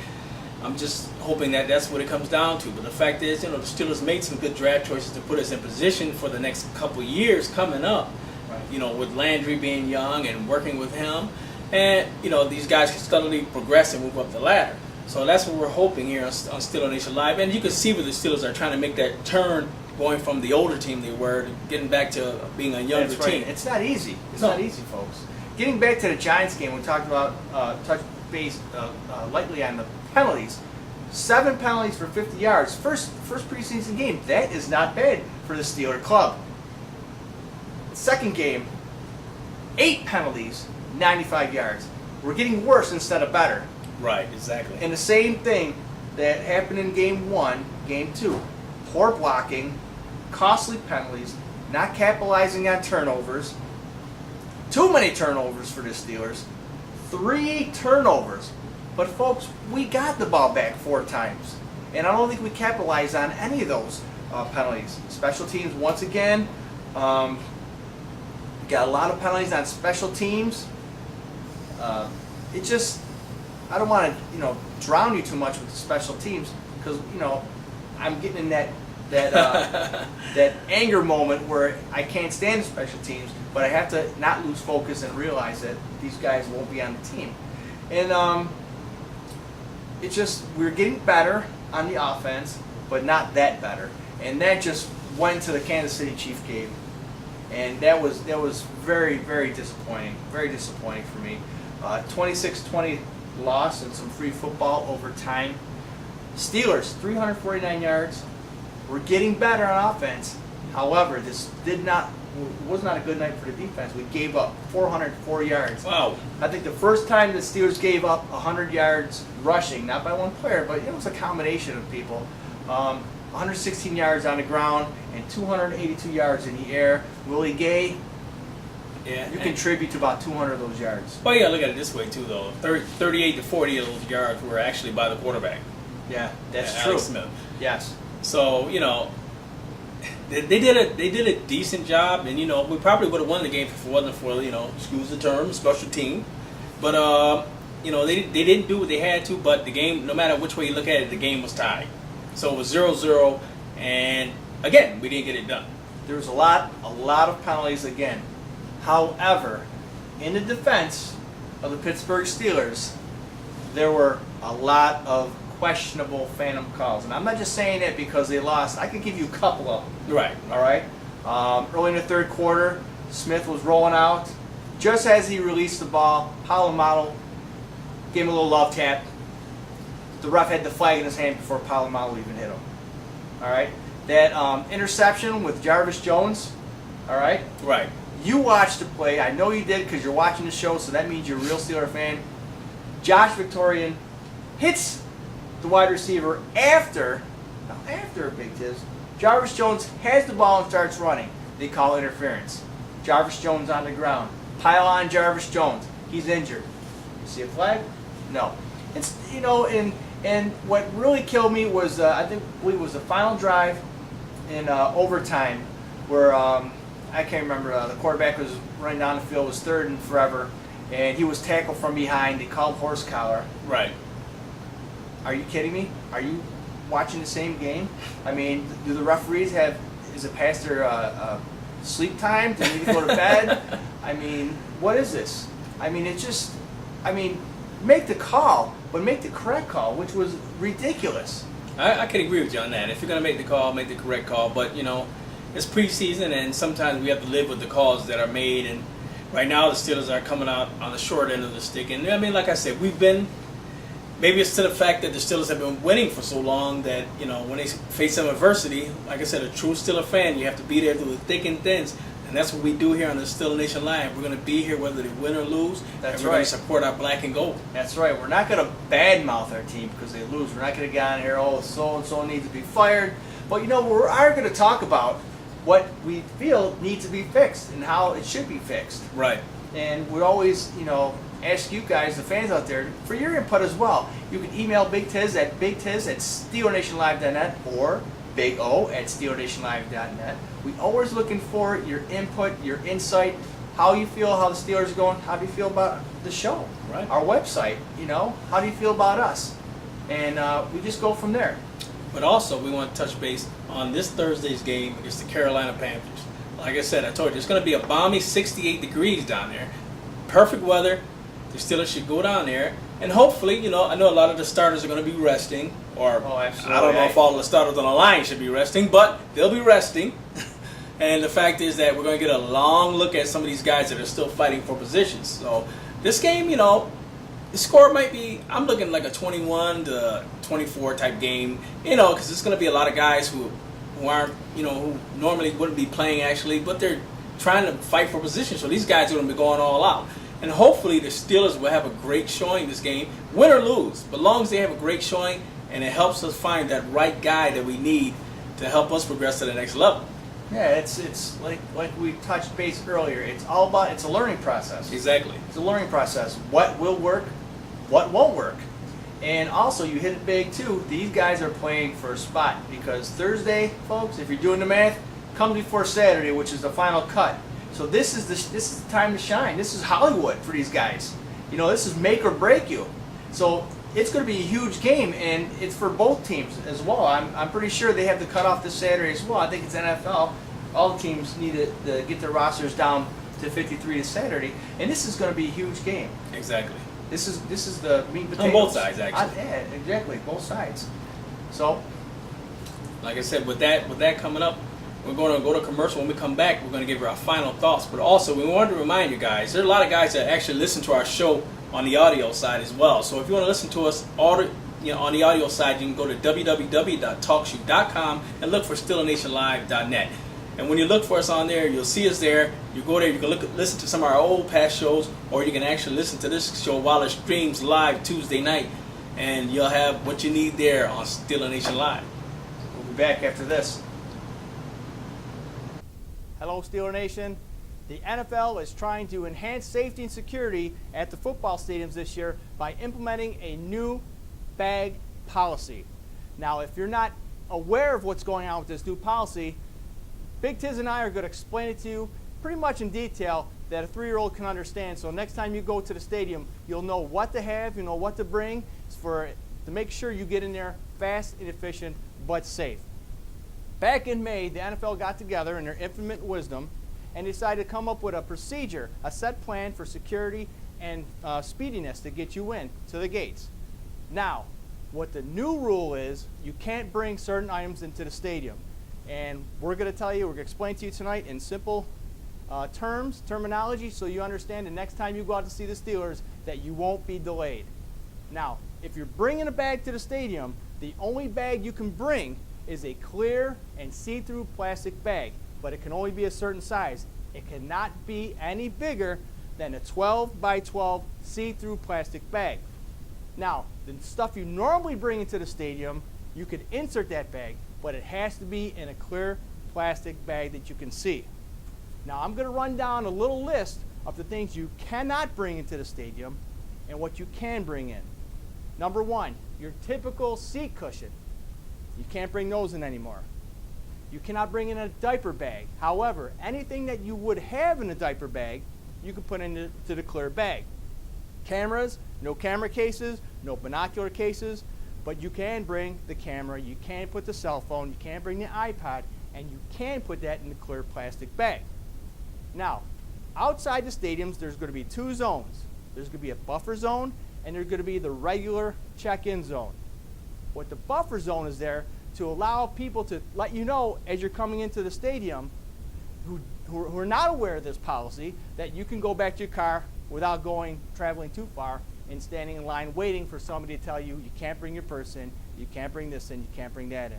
[SPEAKER 2] I'm just hoping that that's what it comes down to. But the fact is, the Steelers made some good draft choices to put us in position for the next couple years coming up. Right. With Landry being young and working with him, and these guys can steadily progress and move up the ladder. So that's what we're hoping here on Steeler Nation Live. And you can see where the Steelers are trying to make that turn, going from the older team they were to getting back to being a younger team.
[SPEAKER 7] It's not easy. It's not easy, folks. Getting back to the Giants game, we talked about touch base lightly on the penalties. 7 penalties for 50 yards. First preseason game. That is not bad for the Steeler club. Second game, 8 penalties, 95 yards. We're getting worse instead of better.
[SPEAKER 2] Right, exactly.
[SPEAKER 7] And the same thing that happened in game 1, game 2. Poor blocking, costly penalties, not capitalizing on turnovers. Too many turnovers for the Steelers. 3 turnovers. But folks, we got the ball back 4 times. And I don't think we capitalized on any of those penalties. Special teams, once again, got a lot of penalties on special teams. I don't want to, drown you too much with the special teams because, I'm getting in that that anger moment where I can't stand the special teams, but I have to not lose focus and realize that these guys won't be on the team. And we're getting better on the offense, but not that better. And that just went to the Kansas City Chiefs game, and that was very, very disappointing. Very disappointing for me. 26-20 loss and some free football over time. Steelers 349 yards. We're getting better on offense. However, this was not a good night for the defense. We gave up 404 yards.
[SPEAKER 2] Wow.
[SPEAKER 7] I think the first time the Steelers gave up 100 yards rushing, not by one player, but it was a combination of people. 116 yards on the ground and 282 yards in the air. Willie Gay, you contribute to about 200 of those yards.
[SPEAKER 2] Well, you got to look at it this way, too, though. 38 to 40 of those yards were actually by the quarterback.
[SPEAKER 7] Yeah, that's true.
[SPEAKER 2] Alex Smith.
[SPEAKER 7] Yes.
[SPEAKER 2] So, they did a decent job, and, we probably would have won the game if it wasn't for, excuse the term, special team. But, they didn't do what they had to, but the game, no matter which way you look at it, the game was tied. So it was 0-0, and, again, we didn't get it done.
[SPEAKER 7] There was a lot of penalties again. However, in the defense of the Pittsburgh Steelers, there were a lot of questionable phantom calls. And I'm not just saying that because they lost. I could give you a couple of them.
[SPEAKER 2] Right.
[SPEAKER 7] All right? Early in the third quarter, Smith was rolling out. Just as he released the ball, Polamalu gave him a little love tap. The ref had the flag in his hand before Polamalu even hit him. All right? That interception with Jarvis Jones, all right?
[SPEAKER 2] Right.
[SPEAKER 7] You watched the play. I know you did because you're watching the show, so that means you're a real Steeler fan. Josh Victorian hits the wide receiver after a big tiz. Jarvis Jones has the ball and starts running. They call interference. Jarvis Jones on the ground. Pile on Jarvis Jones. He's injured. You see a flag? No. It's and what really killed me was I believe it was the final drive in overtime where I can't remember. The quarterback was running down the field, was third and forever, and he was tackled from behind. They called horse collar.
[SPEAKER 2] Right.
[SPEAKER 7] Are you kidding me? Are you watching the same game? I mean, do the referees is it past their sleep time? Do they need to go to bed? I mean, what is this? I mean, make the call, but make the correct call, which was ridiculous.
[SPEAKER 2] I can agree with you on that. If you're going to make the call, make the correct call. But, it's preseason, and sometimes we have to live with the calls that are made. And right now, the Steelers are coming out on the short end of the stick. And, like I said, maybe it's to the fact that the Steelers have been winning for so long that, when they face some adversity, like I said, a true Steeler fan, you have to be there through the thick and thins. And that's what we do here on the Steeler Nation Live. We're going to be here whether they win or lose.
[SPEAKER 7] That's
[SPEAKER 2] and we're
[SPEAKER 7] right.
[SPEAKER 2] going to support our black and gold.
[SPEAKER 7] That's right. We're not going to badmouth our team because they lose. We're not going to get on here, so-and-so needs to be fired. But, we are going to talk about what we feel needs to be fixed and how it should be fixed.
[SPEAKER 2] Right.
[SPEAKER 7] And we always, ask you guys, the fans out there, for your input as well. You can email Big Tiz at BigTiz@SteelerNationLive.net or Big O at SteelerNationLive.net. We always looking for your input, your insight, how you feel, how the Steelers are going, how do you feel about the show,
[SPEAKER 2] Right.
[SPEAKER 7] our website, how do you feel about us? And we just go from there.
[SPEAKER 2] But also, we want to touch base on this Thursday's game against the Carolina Panthers. Like I said, I told you, it's going to be a balmy 68 degrees down there. Perfect weather. The Steelers should go down there. And hopefully, I know a lot of the starters are going to be resting. Or
[SPEAKER 7] Absolutely.
[SPEAKER 2] I don't know if all the starters on the line should be resting, but they'll be resting. And the fact is that we're going to get a long look at some of these guys that are still fighting for positions. So this game, the score might be, I'm looking like a 21-24 type game, because it's going to be a lot of guys who aren't, who normally wouldn't be playing actually, but they're trying to fight for position. So these guys are going to be going all out. And hopefully the Steelers will have a great showing this game, win or lose, but as long as they have a great showing and it helps us find that right guy that we need to help us progress to the next level.
[SPEAKER 7] Yeah, it's like we touched base earlier. It's all about, it's a learning process.
[SPEAKER 2] Exactly.
[SPEAKER 7] It's a learning process. What will work, what won't work. And also, you hit it big too. These guys are playing for a spot because Thursday, folks, if you're doing the math, comes before Saturday, which is the final cut. So this is the time to shine. This is Hollywood for these guys. This is make or break you. So it's going to be a huge game, and it's for both teams as well. I'm pretty sure they have the cutoff this Saturday as well. I think it's NFL. All the teams need to get their rosters down to 53 this Saturday, and this is going to be a huge game.
[SPEAKER 2] Exactly.
[SPEAKER 7] This is the meat and potatoes.
[SPEAKER 2] On both sides, actually.
[SPEAKER 7] Yeah, exactly, both sides. So,
[SPEAKER 2] like I said, with that coming up, we're going to go to commercial. When we come back, we're going to give our final thoughts. But also, we wanted to remind you guys, there are a lot of guys that actually listen to our show on the audio side as well. So if you want to listen to us on the audio side, you can go to www.talkshoe.com and look for SteelerNationLive.net. And when you look for us on there, you'll see us there. You go there, you can listen to some of our old past shows, or you can actually listen to this show while it streams live Tuesday night, and you'll have what you need there on Steeler Nation Live.
[SPEAKER 7] we'll be back after this. Hello, Steeler Nation. The NFL is trying to enhance safety and security at the football stadiums this year by implementing a new bag policy. Now, if you're not aware of what's going on with this new policy, Big Tiz and I are going to explain it to you pretty much in detail that a 3-year-old can understand. So next time you go to the stadium, you'll know what to have, you know what to bring to make sure you get in there fast and efficient but safe. Back in May, the NFL got together in their infinite wisdom and decided to come up with a procedure, a set plan for security and speediness to get you in to the gates. Now, what the new rule is, you can't bring certain items into the stadium. And we're going to tell you, we're going to explain to you tonight in simple terminology, so you understand the next time you go out to see the Steelers that you won't be delayed. Now, if you're bringing a bag to the stadium, the only bag you can bring is a clear and see-through plastic bag, but it can only be a certain size. It cannot be any bigger than a 12 by 12 see-through plastic bag. Now, the stuff you normally bring into the stadium, you could insert that bag, but it has to be in a clear plastic bag that you can see. Now, I'm going to run down a little list of the things you cannot bring into the stadium and what you can bring in. Number 1, your typical seat cushion. You can't bring those in anymore. You cannot bring in a diaper bag. However, anything that you would have in a diaper bag, you can put into the clear bag. Cameras, no camera cases, no binocular cases, but you can bring the camera, you can put the cell phone, you can bring the iPod, and you can put that in the clear plastic bag. Now, outside the stadiums, there's going to be 2 zones. There's going to be a buffer zone, and there's going to be the regular check-in zone. What the buffer zone is there to allow people to let you know as you're coming into the stadium who are not aware of this policy that you can go back to your car without traveling too far and standing in line waiting for somebody to tell you you can't bring your purse in, you can't bring this in, you can't bring that in.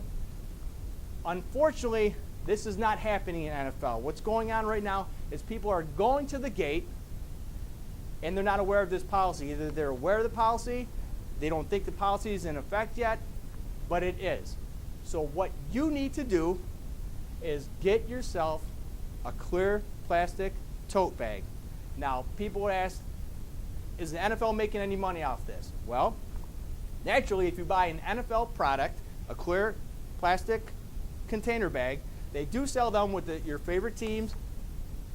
[SPEAKER 7] Unfortunately, this is not happening in NFL. What's going on right now is people are going to the gate and they're not aware of this policy. Either they're aware of the policy, they don't think the policy is in effect yet, but it is. So what you need to do is get yourself a clear plastic tote bag. Now, people would ask, is the NFL making any money off this? Well, naturally, if you buy an NFL product, a clear plastic container bag, they do sell them with your favorite teams,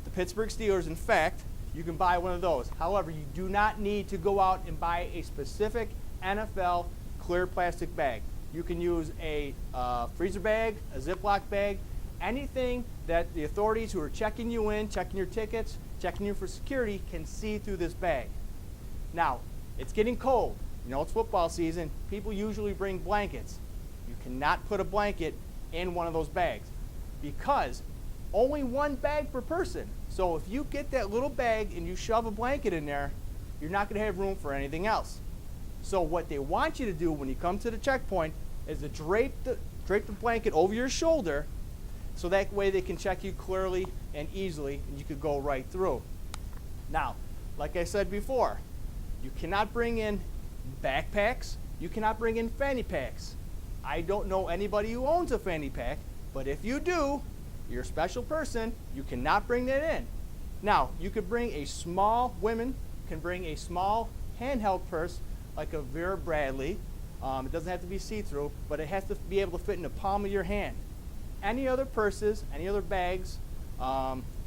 [SPEAKER 7] the Pittsburgh Steelers. In fact, you can buy one of those. However, you do not need to go out and buy a specific NFL clear plastic bag. You can use a freezer bag, a Ziploc bag, anything that the authorities who are checking you in, checking your tickets, checking you for security can see through this bag. Now, it's getting cold. You know, it's football season. People usually bring blankets. You cannot put a blanket in one of those bags because only one bag per person. So if you get that little bag and you shove a blanket in there, you're not going to have room for anything else. So what they want you to do when you come to the checkpoint is to drape the blanket over your shoulder so that way they can check you clearly and easily and you could go right through. Now, like I said before, you cannot bring in backpacks, you cannot bring in fanny packs. I don't know anybody who owns a fanny pack, but if you do, you're a special person, you cannot bring that in. Now, you could bring women can bring a small handheld purse like a Vera Bradley. It doesn't have to be see-through, but it has to be able to fit in the palm of your hand. Any other purses, any other bags,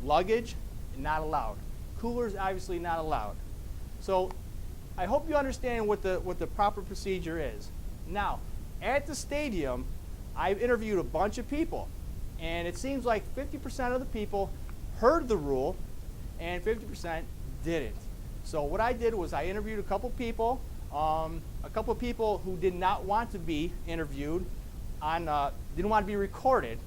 [SPEAKER 7] luggage, not allowed. Coolers, obviously not allowed. So I hope you understand what the proper procedure is. Now, at the stadium, I've interviewed a bunch of people, and it seems like 50% of the people heard the rule, and 50% didn't. So what I did was I interviewed a couple people who did not want to be interviewed, didn't want to be recorded,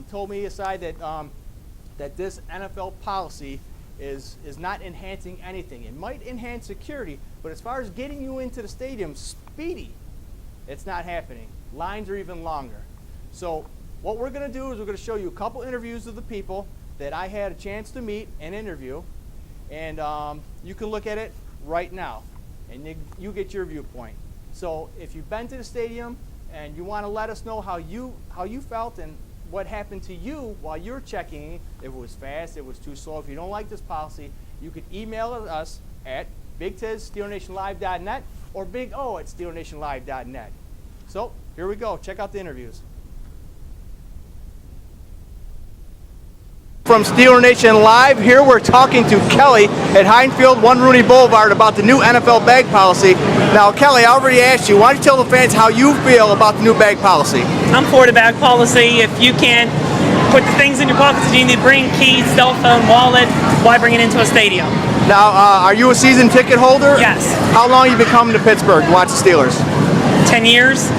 [SPEAKER 7] told me aside that this NFL policy is not enhancing anything. It might enhance security, but as far as getting you into the stadium speedy, it's not happening. Lines are even longer. So what we're going to do is we're going to show you a couple interviews of the people that I had a chance to meet and interview, and you can look at it right now, and you get your viewpoint. So if you've been to the stadium and you want to let us know how you felt and what happened to you while you're checking, if it was fast, if it was too slow, if you don't like this policy, you could email us at BigTizSteelerNationLive.net or BigO@SteelerNationLive.net. So here we go. Check out the interviews. From Steeler Nation Live, here we're talking to Kelly at Heinfield, 1 Rooney Boulevard about the new NFL bag policy. Now, Kelly, I already asked you, why don't you tell the fans how you feel about the new bag policy?
[SPEAKER 11] I'm for the bag policy. If you can put the things in your pockets that you need to bring, keys, cell phone, wallet, why bring it into a stadium?
[SPEAKER 7] Now, are you a season ticket holder?
[SPEAKER 11] Yes.
[SPEAKER 7] How long have you been coming to Pittsburgh to watch the Steelers?
[SPEAKER 11] 10 years.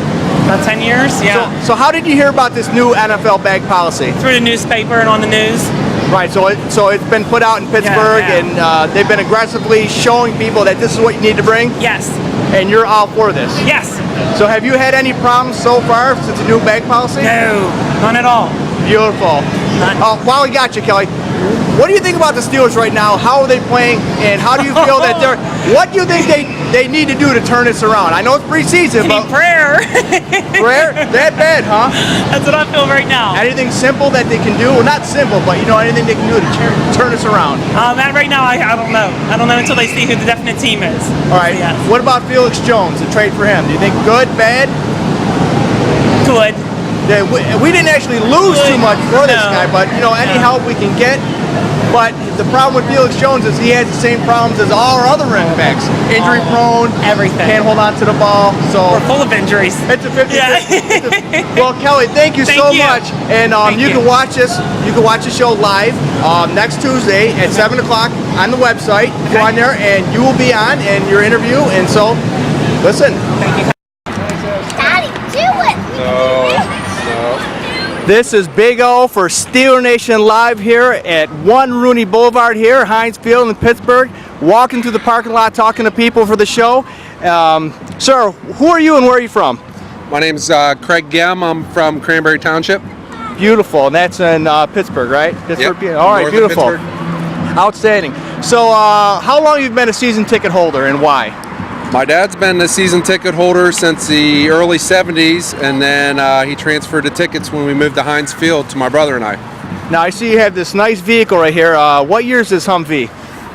[SPEAKER 11] About 10 years, yeah.
[SPEAKER 7] So how did you hear about this new NFL bag policy?
[SPEAKER 11] Through the newspaper and on the news.
[SPEAKER 7] Right, so it's been put out in Pittsburgh, and they've been aggressively showing people that this is what you need to bring?
[SPEAKER 11] Yes.
[SPEAKER 7] And you're all for this?
[SPEAKER 11] Yes.
[SPEAKER 7] So have you had any problems so far since the new bag policy?
[SPEAKER 11] No, none at all.
[SPEAKER 7] Beautiful. While we got you, Kelly, what do you think about the Steelers right now? How are they playing, and how do you feel that what do you think they need to do to turn this around? I know it's preseason, but
[SPEAKER 11] prayer.
[SPEAKER 7] Prayer? That bad, huh?
[SPEAKER 11] That's what I feel right now.
[SPEAKER 7] Anything simple that they can do? Well, not simple, but anything they can do to turn this around?
[SPEAKER 11] Right now, I don't know. I don't know until they see who the definite team is.
[SPEAKER 7] All right. Yes. What about Felix Jones, the trade for him? Do you think good, bad?
[SPEAKER 11] Good.
[SPEAKER 7] We didn't actually lose too much for this guy, but any help we can get. But the problem with Felix Jones is he has the same problems as all our other running backs. Injury prone,
[SPEAKER 11] everything.
[SPEAKER 7] Can't hold on to the ball. So
[SPEAKER 11] we're full of injuries.
[SPEAKER 7] It's a 50-50. Well, Kelly, thank you so much. And you can watch us. You can watch the show live next Tuesday at 7 o'clock on the website. Go on there, and you will be on in your interview. And so, listen.
[SPEAKER 11] Thank you.
[SPEAKER 9] Daddy, do it.
[SPEAKER 7] This is Big O for Steeler Nation Live here at 1 Rooney Boulevard here, Heinz Field in Pittsburgh. Walking through the parking lot, talking to people for the show. Sir, who are you and where are you from?
[SPEAKER 12] My name is Craig Gem. I'm from Cranberry Township.
[SPEAKER 7] Beautiful, and that's in Pittsburgh, right? Pittsburgh.
[SPEAKER 12] Yep.
[SPEAKER 7] All right,
[SPEAKER 12] North
[SPEAKER 7] beautiful.
[SPEAKER 12] of Pittsburgh.
[SPEAKER 7] Outstanding. So, how long have you been a season ticket holder, and why?
[SPEAKER 12] My dad's been a season ticket holder since the early 70s, and then he transferred the tickets when we moved to Heinz Field to my brother and I.
[SPEAKER 7] Now, I see you have this nice vehicle right here. What year is this Humvee?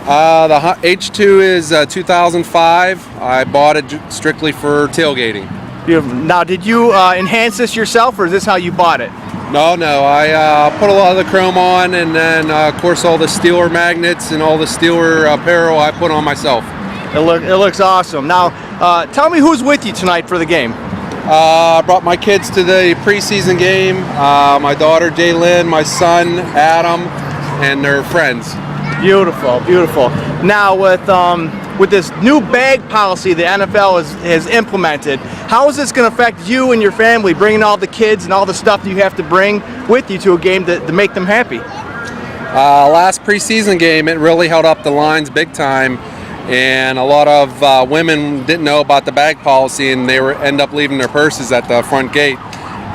[SPEAKER 12] The H2 is 2005. I bought it strictly for tailgating.
[SPEAKER 7] Beautiful. Now, did you enhance this yourself, or is this how you bought it?
[SPEAKER 12] No, I put a lot of the chrome on, and then of course all the Steeler magnets and all the Steeler apparel I put on myself.
[SPEAKER 7] It looks awesome. Now, tell me who's with you tonight for the game.
[SPEAKER 12] I brought my kids to the preseason game. My daughter Jaylyn, my son Adam, and their friends.
[SPEAKER 7] Beautiful, beautiful. Now, with this new bag policy the NFL has implemented, how is this going to affect you and your family, bringing all the kids and all the stuff that you have to bring with you to a game to make them happy?
[SPEAKER 12] Last preseason game, it really held up the lines big time, and a lot of women didn't know about the bag policy, and they end up leaving their purses at the front gate,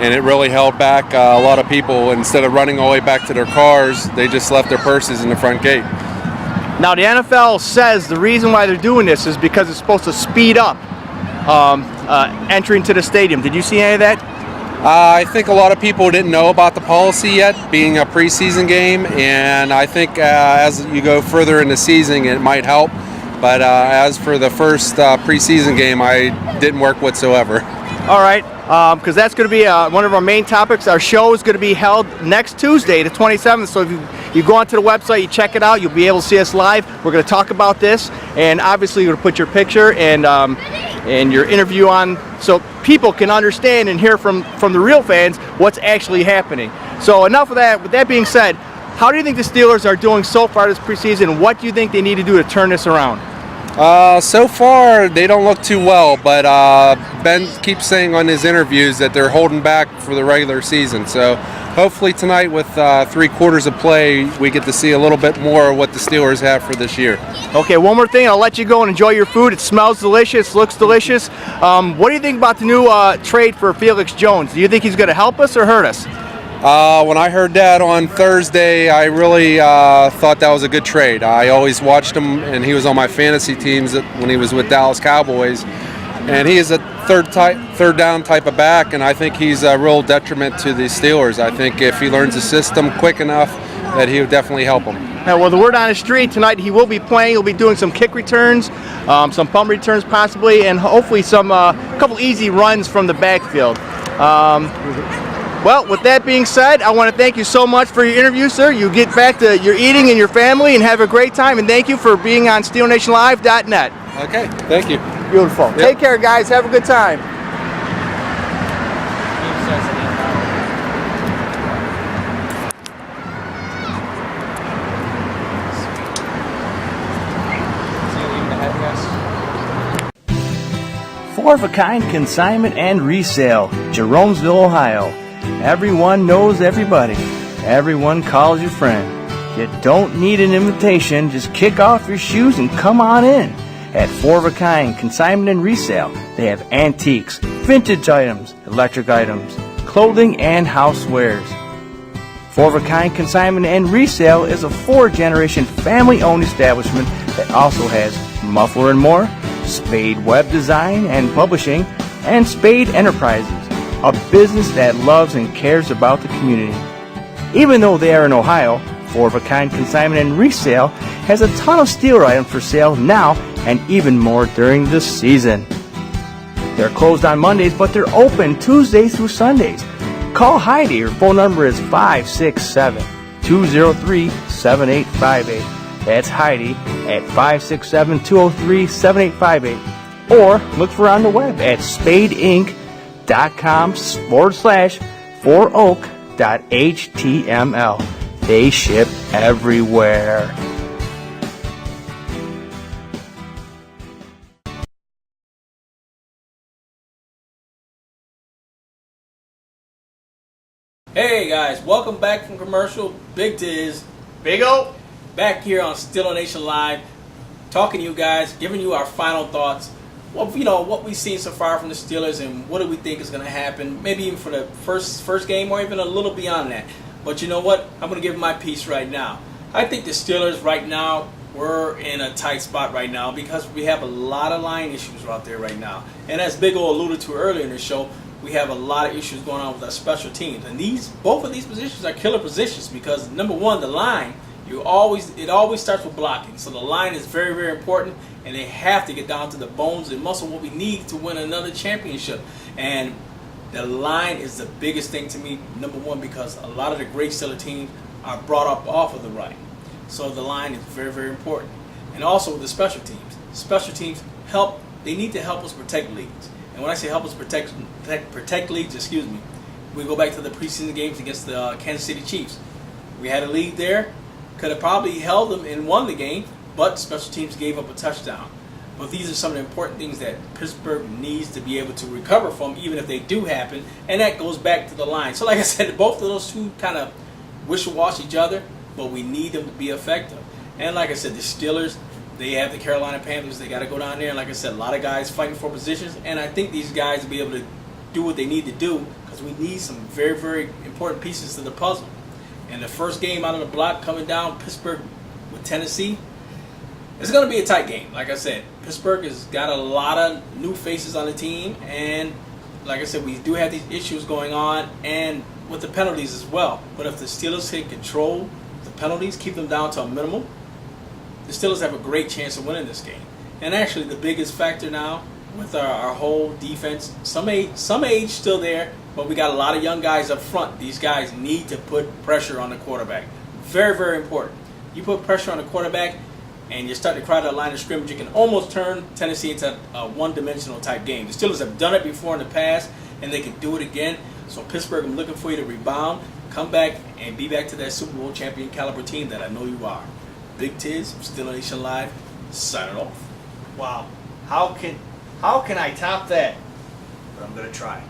[SPEAKER 12] and it really held back a lot of people. Instead of running all the way back to their cars, they just left their purses in the front gate.
[SPEAKER 7] Now, the NFL says the reason why they're doing this is because it's supposed to speed up entry into the stadium. Did you see any of that?
[SPEAKER 12] I think a lot of people didn't know about the policy yet, being a preseason game, and I think as you go further in the season, it might help. But as for the first preseason game, I didn't work whatsoever.
[SPEAKER 7] All right, because that's going to be one of our main topics. Our show is going to be held next Tuesday, the 27th. So if you go onto the website, you check it out, you'll be able to see us live. We're going to talk about this, and obviously you're going to put your picture and your interview on, so people can understand and hear from the real fans what's actually happening. So enough of that. With that being said, how do you think the Steelers are doing so far this preseason? What do you think they need to do to turn this around?
[SPEAKER 12] So far, they don't look too well, but Ben keeps saying on his interviews that they're holding back for the regular season. So hopefully tonight, with 3 quarters of play, we get to see a little bit more of what the Steelers have for this year.
[SPEAKER 7] Okay, one more thing. I'll let you go and enjoy your food. It smells delicious, looks delicious. What do you think about the new trade for Felix Jones? Do you think he's going to help us or hurt us?
[SPEAKER 12] When I heard that on Thursday, I really thought that was a good trade. I always watched him, and he was on my fantasy teams when he was with Dallas Cowboys. And he is a third down type of back, and I think he's a real detriment to the Steelers. I think if he learns the system quick enough, that he would definitely help them.
[SPEAKER 7] Now, well, the word on the street tonight, he will be playing. He'll be doing some kick returns, some punt returns possibly, and hopefully some couple easy runs from the backfield. Well, with that being said, I want to thank you so much for your interview, sir. You get back to your eating and your family and have a great time, and thank you for being on SteelNationLive.net.
[SPEAKER 12] Okay, thank you.
[SPEAKER 7] Beautiful. Yep. Take care, guys. Have a good time. Four-of-a-kind consignment and resale, Jeromesville, Ohio. Everyone knows everybody. Everyone calls your friend. You don't need an invitation. Just kick off your shoes and come on in. At Four-of-a-kind Consignment and Resale, they have antiques, vintage items, electric items, clothing, and housewares. Four-of-a-kind Consignment and Resale is a 4-generation family-owned establishment that also has Muffler and More, Spade Web Design and Publishing, and Spade Enterprises, a business that loves and cares about the community. Even though they are in Ohio, Four-of-a-kind Consignment and Resale has a ton of Steeler items for sale now and even more during the season. They're closed on Mondays, but they're open Tuesdays through Sundays. Call Heidi. Her phone number is 567-203-7858. That's Heidi at 567-203-7858. Or look for her on the web at spadeinc.com/4oak.html. They ship everywhere.
[SPEAKER 2] Hey guys, welcome back from commercial. Big Tiz,
[SPEAKER 7] Big O,
[SPEAKER 2] back here on Steeler Nation Live, talking to you guys, giving you our final thoughts. Well, you know what we've seen so far from the Steelers, and what do we think is going to happen? Maybe even for the first game, or even a little beyond that. But you know what? I'm going to give my piece right now. I think the Steelers right now, we're in a tight spot right now because we have a lot of line issues out there right now. And as Big O alluded to earlier in the show, we have a lot of issues going on with our special teams. And both of these positions are killer positions because, number one, the line, It always starts with blocking. So the line is very, very important, and they have to get down to the bones and muscle what we need to win another championship. And the line is the biggest thing to me, number one, because a lot of the great Steelers teams are brought up off of the right. So the line is very, very important. And also with the special teams. Special teams they need to help us protect leads. And when I say help us protect leads, we go back to the preseason games against the Kansas City Chiefs. We had a lead there, could have probably held them and won the game, but special teams gave up a touchdown. But these are some of the important things that Pittsburgh needs to be able to recover from, even if they do happen, and that goes back to the line. So like I said, both of those two kind of wish-wash each other, but we need them to be effective. And like I said, the Steelers, they have the Carolina Panthers. They got to go down there, and like I said, a lot of guys fighting for positions, and I think these guys will be able to do what they need to do, because we need some very, very important pieces to the puzzle. And the first game out of the block coming down, Pittsburgh with Tennessee, it's going to be a tight game. Like I said, Pittsburgh has got a lot of new faces on the team, and like I said, we do have these issues going on, and with the penalties as well. But if the Steelers can control the penalties, keep them down to a minimum, the Steelers have a great chance of winning this game. And actually, the biggest factor now with our whole defense, some age still there, but we got a lot of young guys up front. These guys need to put pressure on the quarterback. Very, very important. You put pressure on the quarterback, and you start to crowd that line of scrimmage, you can almost turn Tennessee into a one-dimensional type game. The Steelers have done it before in the past, and they can do it again. So Pittsburgh, I'm looking for you to rebound, come back, and be back to that Super Bowl champion caliber team that I know you are. Big Tiz, Steeler Nation Live, signing off.
[SPEAKER 7] Wow. How can I top that? But I'm going to try.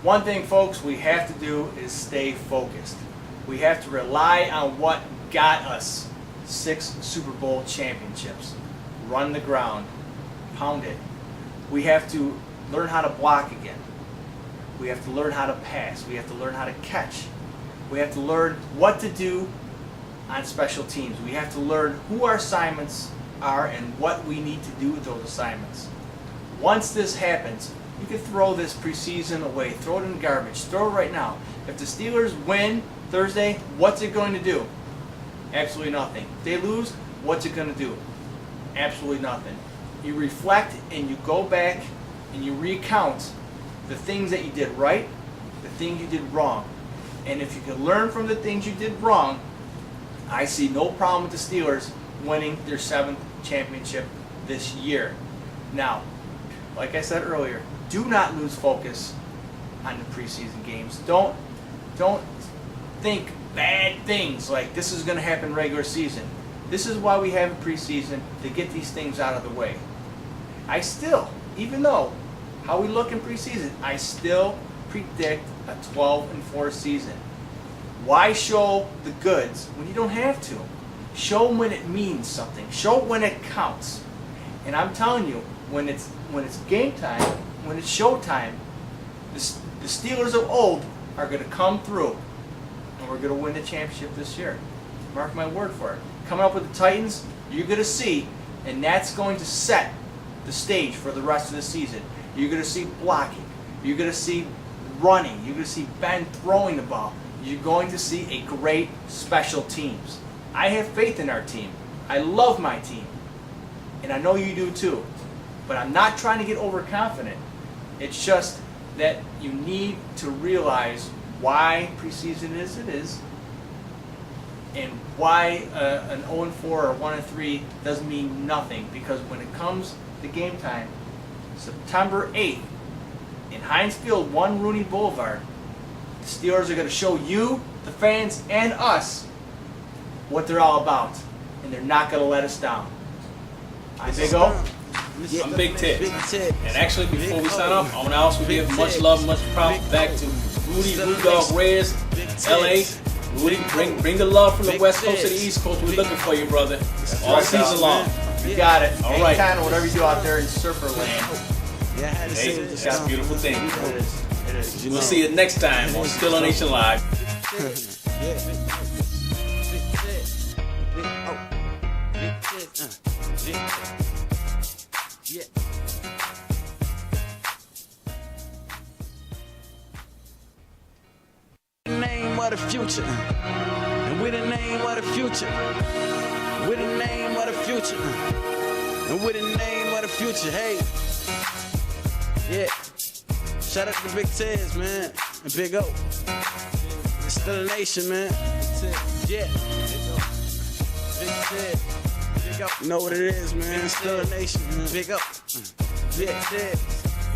[SPEAKER 7] One thing, folks, we have to do is stay focused. We have to rely on what got us 6 Super Bowl championships. Run the ground. Pound it. We have to learn how to block again. We have to learn how to pass. We have to learn how to catch. We have to learn what to do on special teams. We have to learn who our assignments are and what we need to do with those assignments. Once this happens, you can throw this preseason away. Throw it in the garbage. Throw it right now. If the Steelers win Thursday, what's it going to do? Absolutely nothing. If they lose, what's it going to do? Absolutely nothing. You reflect and you go back and you recount the things that you did right, the things you did wrong. And if you can learn from the things you did wrong, I see no problem with the Steelers winning their 7th championship this year. Now, like I said earlier, do not lose focus on the preseason games. Don't think bad things like this is going to happen regular season. This is why we have a preseason, to get these things out of the way. I still, even though how we look in preseason, I still predict a 12-4 season. Why show the goods when you don't have to? Show them when it means something. Show it when it counts. And I'm telling you, when it's game time, when it's show time, the Steelers of old are going to come through, and we're going to win the championship this year. Mark my word for it. Coming up with the Titans, you're going to see, and that's going to set the stage for the rest of the season. You're going to see blocking. You're going to see running. You're going to see Ben throwing the ball. You're going to see a great special teams. I have faith in our team. I love my team. And I know you do too. But I'm not trying to get overconfident. It's just that you need to realize why preseason is it is, and why an 0-4 or 1-3 doesn't mean nothing. Because when it comes to game time, September 8th, in Heinz Field, 1 Rooney Boulevard, the Steelers are going to show you, the fans, and us what they're all about. And they're not going to let us down. I'm Big O.
[SPEAKER 2] I'm Big Tiz. And actually, before we sign off, I want to also give much love, much props back to Rudy-RudeDog Reyes, LA. Rudy, bring the love from the West Coast to the East Coast. We're looking for you, brother. All season long.
[SPEAKER 7] You got it.
[SPEAKER 2] All right.
[SPEAKER 7] Kind of whatever you do out there in surfer land.
[SPEAKER 2] Hey, it's a beautiful thing.
[SPEAKER 7] It is. It is.
[SPEAKER 2] We'll see you next time on Steeler Nation Live.
[SPEAKER 13] Name of the future. We the name of the future. We the name of the future. And we the name of the future. Hey. Yeah. Shout out to Big Tez, man. And Big O. It's still a nation, man. Yeah. Big Tez. Big O. You know what it is, man. It's still a nation, man. Big O. Yeah.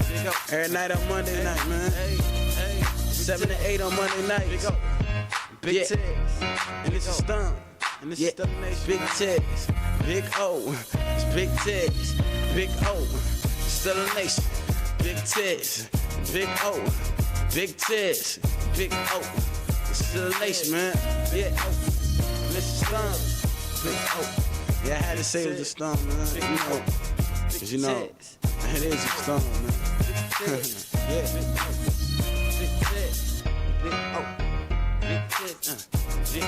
[SPEAKER 13] Big O. Every night on Monday night, man. 7 to 8 on Monday night. Big O. Big Tez. And this is Stump. And this is still a nation. Big Tez. Big O. It's Big Tez. Big O. It's still a nation. Big Tez. Big O. Big Tez. Big O. It's still a nation, man. Yeah. This is Stump. Big O. Yeah, I had to say it was a Stump, man. You know. Cause you know, it is a Stump, man. Yeah. Big Tez. Big O. Big Tez. Big